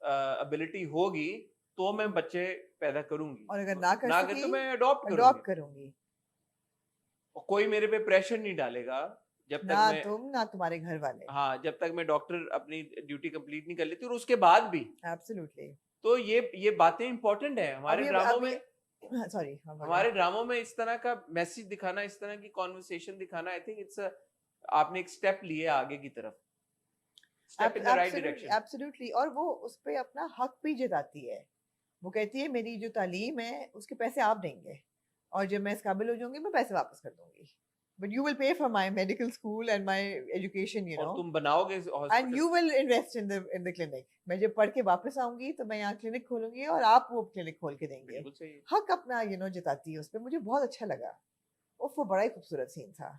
एबिलिटी होगी तो मैं बच्चे पैदा करूंगी, और अगर ना कर तो सकी मैं अडॉप्ट करूंगी। और कोई मेरे पे प्रेशर नहीं डालेगा जब तक ना मैं, तुम ना तुम्हारे घर वाले। हाँ, जब तक मैं डॉक्टर अपनी ड्यूटी कंप्लीट नहीं कर लेती, और उसके बाद भी। एब्सोल्युटली। तो ये बातें इंपॉर्टेंट है हमारे ड्रामों में। सॉरी, हमारे ड्रामों में इस तरह का मैसेज दिखाना, इस तरह की कॉन्वर्सेशन दिखाना, आई थिंक इट्स आपने एक स्टेप लिए आगे की तरफ, step in the right direction. Absolutely. और वो उस पे अपना हक भी जताती है। वो कहती है मेरी जो तालीम है उसके पैसे आप देंगे, और जब मैं इस काबिल हो जाऊंगी मैं पैसे वापस कर दूंगी, but you will pay for my medical school and my education, you know, और तुम बनाओगे and hospital, you will invest in the clinic. मैं जब पढ़ के वापस आऊंगी तो मैं यहाँ क्लिनिक खोलूंगी और आप वो क्लिनिक खोल के देंगे। बिल्कुल सही है। हक अपना जताती है उस पे। मुझे बहुत अच्छा लगा। वो बड़ा ही खूबसूरत सीन था।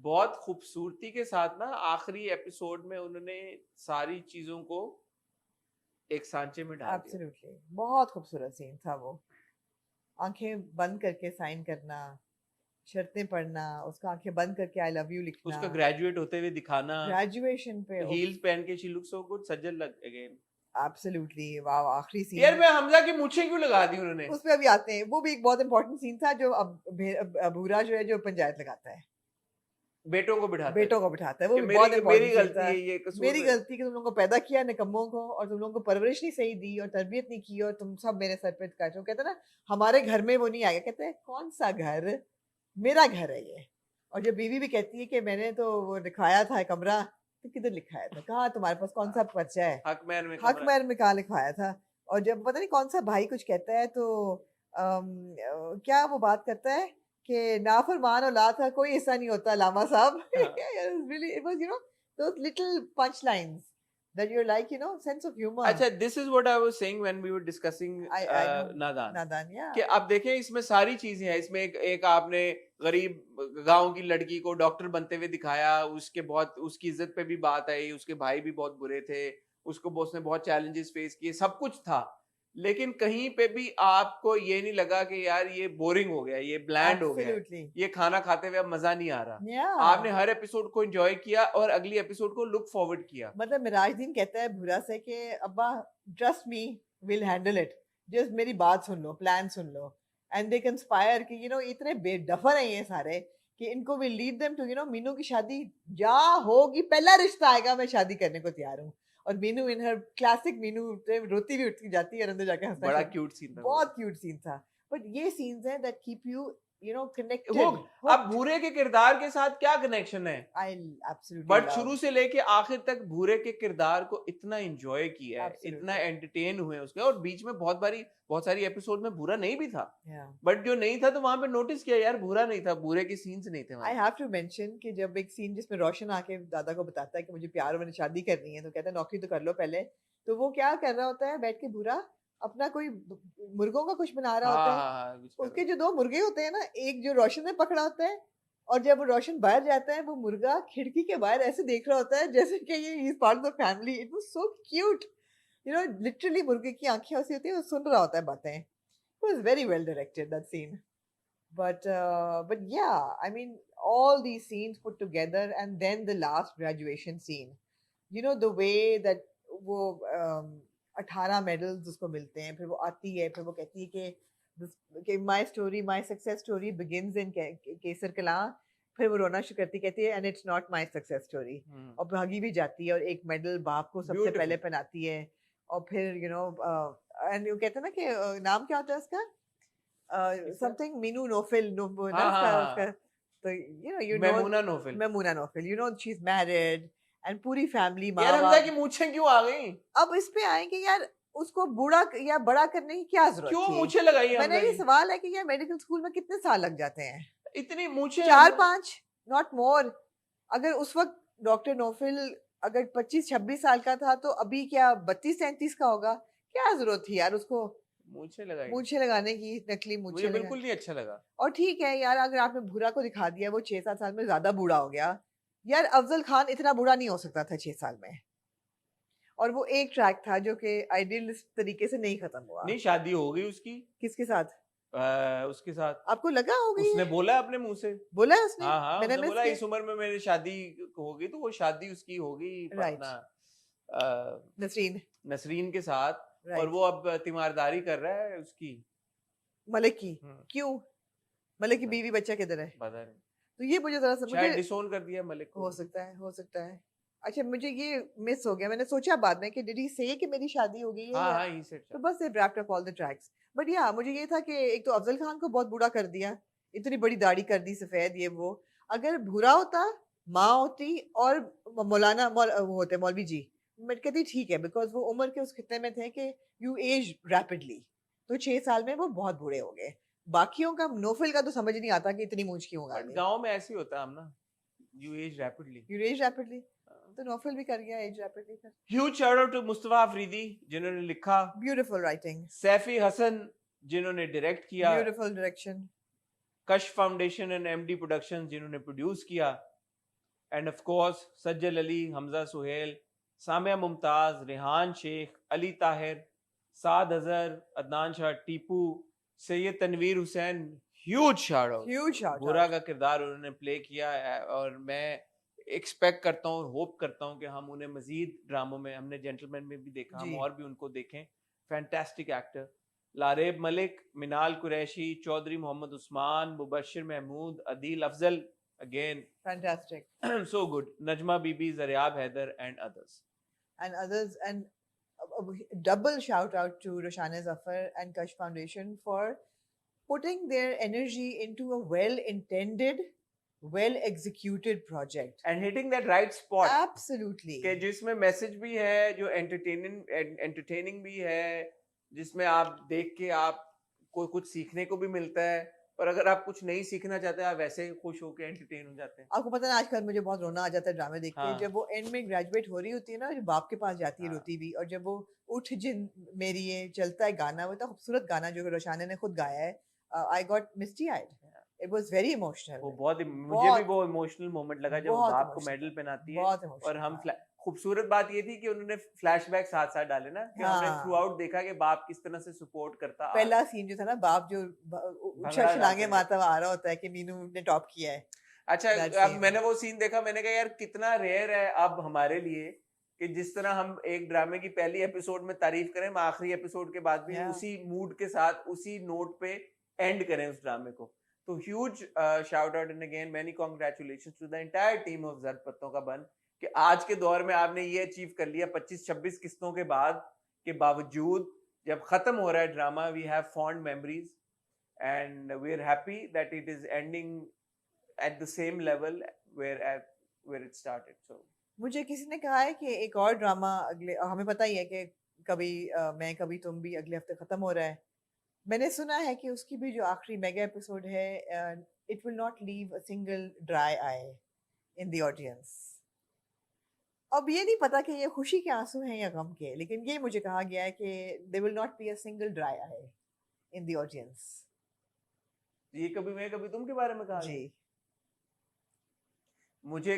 बहुत खूबसूरती के साथ ना आखिरी एपिसोड में उन्होंने सारी चीजों को एक सांचे में डाल दिया। एब्सोल्युटली, बहुत खूबसूरत सीन था वो। आंखें बंद करके साइन करना, शर्तें पढ़ना, उसका आंखें बंद करके आई लव यू लिखना, उसका ग्रेजुएट होते हुए दिखाना, ग्रेजुएशन पे हील्स पहन के शी लुक्स सो गुड, सजल लग अगेन। एब्सोल्युटली, वाव। आखिरी सीन यार मैं हमजा की मूछें क्यों लगा दी उन्होंने? उस पे अभी आते हैं। वो भी एक बहुत इंपॉर्टेंट सीन था, जो अबूरा जो है जो पंचायत लगाता है, बेटों को बिठाता है। वो भी बहुत मेरी इंपॉर्टेंट गलती था। है, ये कसूर मेरी गलती कि तुम लोगों को पैदा किया निकम्मों को, और तुम लोगों को परवरिश नहीं सही दी और तरबियत नहीं की, और तुम सब मेरे सर पे काटो। कहते ना हमारे घर में वो नहीं आएगा। कहते हैं कौन सा घर, मेरा घर है ये। और जब बीवी भी कहती है कि मैंने तो वो लिखवाया था कमरा, तो किधर लिखाया था, कहाँ तुम्हारे पास कौन सा पर्चा है, हक महर में कहाँ लिखवाया था। और जब पता नहीं कौन सा भाई कुछ कहता है तो क्या वो बात करता है कि नाफरमान औलाद का कोई हिस्सा नहीं होता लामा साहब। really, it was, those little punchlines that you're like, sense of humor. अच्छा, this is what I was saying when we were discussing नादान, yeah. कि अब देखें इसमें सारी चीजें हैं। इसमें एक आपने गरीब गांव की लड़की को डॉक्टर बनते हुए दिखाया, उसकी इज्जत पे भी बात आई, उसके भाई भी बहुत बुरे थे, उसने बहुत चैलेंजेस फेस किए, सब कुछ था, लेकिन कहीं पे भी आपको ये नहीं लगा कि यार ये बोरिंग हो गया, ये ब्लैंड हो गया, ये खाना खाते हुए अब मजा नहीं आ रहा। आपने हर एपिसोड को एंजॉय किया और अगली एपिसोड को लुक फॉरवर्ड किया। मतलब मिराजुद्दीन कहता है भूरा से कि अब्बा trust me, will handle it, just मेरी बात सुन लो, प्लान सुन लो। एंड दे कंस्पायर कि इतने बेडफर हैं ये सारे कि इनको will lead them to Meenu की शादी जा होगी, पहला रिश्ता आएगा, मैं शादी करने को तैयार हूँ। और मीनू इन हर क्लासिक मीनू रोती भी उठ जाती है और अंदर जाके हंसना। बड़ा क्यूट सीन था, बहुत क्यूट सीन था। बट ये सीन्स हैं दैट कीप यू कनेक्टेड। अब भूरे के किरदार के साथ क्या कनेक्शन है? आई एब्सोल्युटली, बट शुरू से लेके आखिर तक भूरे के किरदार को इतना एंजॉय किया है, इतना एंटरटेन हुए उसके। और बीच में बहुत सारी एपिसोड में भूरा नहीं भी था, बट जो नहीं था तो वहां पे नोटिस किया यार भूरा नहीं था, भूरे के सीन्स नहीं थे। आई हैव टू मेंशन कि जब एक सीन जिसमें रोशन आके दादा को बताता है कि मुझे प्यार मैंने शादी करनी है, तो कहता है नौकरी तो कर लो पहले। तो वो क्या कर रहा होता है, बैठ के भूरा अपना कोई मुर्गों का कुछ बना रहा होता है। उसके जो 2 मुर्गे होते हैं ना, एक जो रोशन ने पकड़ा होता है, और जब रोशन बाहर जाता है वो मुर्गा खिड़की के बाहर ऐसे देख रहा होता है जैसे कि ये is part of the family. It was so cute, literally मुर्गे की आंखें ऐसी होती है, वो सुन रहा होता है बातें। It was very well directed that scene. but yeah, I mean all these scenes put together, and then the last graduation scene, the way that वो 18 मेडल्स उसको मिलते हैं, फिर वो आती है, फिर वो कहती है कि my story, my success story begins in केसर कला, फिर वो रोना शुरू करती, कहती है and it's not my success story, और भागी भी जाती है और एक मेडल बाप को सबसे पहले पहनाती है, और फिर and you कहते हैं ना कि नाम क्या होता है उसका, something मीनू नोफिल, तो मेमूना नोफिल, she's married and पूरी फैमिली, यार हमजा की मूंछें क्यों आ गई? अब इस पे आएंगे यार, उसको बूढ़ा या बड़ा करने की क्या जरूरत क्यों मूंछें लगाई है? मैंने ये सवाल है कि यार मेडिकल स्कूल में कितने साल लग जाते हैं? इतनी मूंछें 4-5 नॉट मोर। अगर उस वक्त डॉक्टर नोफिल अगर 25-26 साल का था तो अभी क्या 32-33 का होगा? क्या जरूरत थी यार उसको मूंछें लगाने की, नकली मूंछें? मुझे बिल्कुल नहीं अच्छा लगा। और ठीक है यार, अगर आपने भूरा को दिखा दिया वो 6-7 साल में ज्यादा बूढ़ा हो गया, यार अफजल खान इतना बूढ़ा नहीं हो सकता था 6 साल में, और वो एक ट्रैक था जो कि आइडियलिस्ट तरीके से नहीं खत्म हुआ। नहीं, शादी हो गई उसकी। किसके साथ? उसके साथ। आपको लगा हो गई? उसने बोला अपने मुंह से, बोला है उसने? हाँ, मैंने बोला इस उम्र में मेरी शादी हो गई, तो वो शादी उसकी हो गई नसरीन के साथ, और वो अब तीमारदारी कर रहा है उसकी, मलिक की। क्यों? मलिक की बीवी बच्चा किधर है? पता नहीं। तो ये मुझे जरा सा, शायद डिसोन कर दिया मलिक को। हो सकता है। अच्छा, मुझे ये मिस हो गया, मैंने सोचा बाद में कि डिड ही से कि मेरी शादी हो गई है? हाँ, he said तो बस it wrapped up all the tracks. But या मुझे ये था कि एक तो अफजल खान को बहुत बूढ़ा कर दिया, इतनी बड़ी दाढ़ी कर दी सफेद, ये वो। अगर भूरा होता, माँ होती और मौलाना वो होते मौलवी जी, मैं कहती ठीक है, बिकॉज वो उम्र के उस खिते में थे कि यू एज रैपिडली, तो 6 साल में वो बहुत बूढ़े हो गए। बाकियों का, नोफिल का तो समझ नहीं आता कि इतनी मूंछ क्यों होगा। गांव में ऐसे ही होता है ना, यू एज रैपिडली, तो नोफिल भी कर गया as rapidly. Huge shout out to Mustafa Afridi जिन्होंने लिखा, ब्यूटीफुल राइटिंग। सैफी हसन जिन्होंने डायरेक्ट किया, beautiful direction. Kashf Foundation and MD Productions जिन्होंने प्रोड्यूस किया, and of course Sajal Ali, Hamza Sohail, Samiya Mumtaz, Rehan Sheikh, Ali Tahir, Saad Azhar, Adnan Shah, Tipu, Syed Tanveer Hussain. Huge shout out. बुरा का किरदार उन्होंने प्ले किया, और मैं एक्सपेक्ट करता हूँ, होप करता हूँ कि हम उन्हें मजीद ड्रामों में, हमने जेंटलमैन में भी देखा, हम और भी उनको देखें। Fantastic actor. Laraib Malik, Minal Qureshi, Chaudhry Mohammad Usman, Mubashir Mahmood, Adeel Afzal, again fantastic, so good, Najma Bibi, Zaryab Haider and others, and double shout out to Roshana Zafar and Kash Foundation for putting their energy into a well intended, well executed project and hitting that right spot. Absolutely, कि जिसमें message भी है, जो entertaining भी है, जिसमें आप देख के आपको कुछ सीखने को भी मिलता है, और अगर आप कुछ नहीं सीखना चाहते, आप वैसे ही खुश होकर एंटरटेन हो जाते हैं। आपको पता है आजकल मुझे बहुत रोना आ जाता है ड्रामे देख के। जब वो एंड में ग्रेजुएट हो रही होती है ना, जो बाप के पास जाती है रोती भी, और जब वो उठ जिन मेरी ये चलता है गाना, वो इतना खूबसूरत गाना जो रोशाना ने खुद गाया है, I got misty eyed, it was very emotional. वो मुझे भी वो इमोशनल मोमेंट लगा जब वो बाप को मेडल पहनाती है, और हम खूबसूरत बात ये थी कि उन्होंने फ्लैशबैक साथ साथ डाले ना, कि हमने थ्रू आउट देखा कि बाप किस तरह से सपोर्ट करता। पहला सीन जो था ना, बाप जो छलांगे मारता हुआ आ रहा होता है कि मीनू ने टॉप किया है। अच्छा, अब मैंने वो सीन देखा, मैंने कहा यार कितना रेयर है अब हमारे लिए कि जिस तरह हम एक ड्रामे की पहली एपिसोड में तारीफ करें, हम आखिरी एपिसोड के बाद भी उसी मूड के साथ, उसी नोट पे एंड करें उस ड्रामे को। तो huge shout out and again many congratulations to the entire team of Zard Patton ka बन, कि आज के दौर में आपने ये अचीव कर लिया 25-26 किस्तों के बाद के बावजूद, जब खत्म हो रहा है drama, we have fond memories and we are happy that it is ending at the same level where it started. So मुझे किसी ने कहा है कि एक और ड्रामा अगले, हमें पता ही है कि कभी मैं कभी तुम भी अगले हफ्ते खत्म हो रहा है। मैंने सुना है कि उसकी भी जो आखिरी मेगा एपिसोड है, it will not leave a single dry eye in the audience. अब ये नहीं पता कि ये खुशी के आंसू हैं या गम के, लेकिन ये मुझे कहा गया है कि there will not be a single dry eye in the audience। ये कभी मैं कभी तुम के बारे में कहा जी, मुझे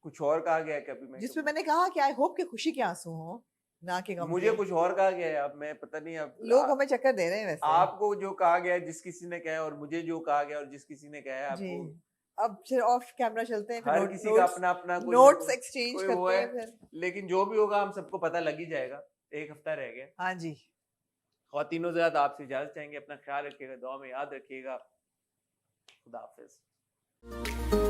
कुछ और कहा गया कभी मैं, जिसमें मैंने कहा कि आई होप कि खुशी के आंसू हो, ना कि गम। मुझे कुछ और कहा गया है, अब मैं पता नहीं, अब लोग हमें चक्कर दे रहे हैं। वैसे आपको जो कहा गया है, जिस किसी ने कहा है, और मुझे जो कहा गया और जिस किसी ने कहा है आपको, अब फिर ऑफ कैमरा चलते हैं, हर किसी का अपना अपना नोट्स एक्सचेंज करते हैं फिर। लेकिन जो भी होगा हम सबको पता लग ही जाएगा, एक हफ्ता रह गया। हाँ जी, ख्वातीनो ज़रात आपसे इजाज़त चाहेंगे। अपना ख्याल रखिएगा, दुआ में याद रखिएगा। खुदा हाफिज़।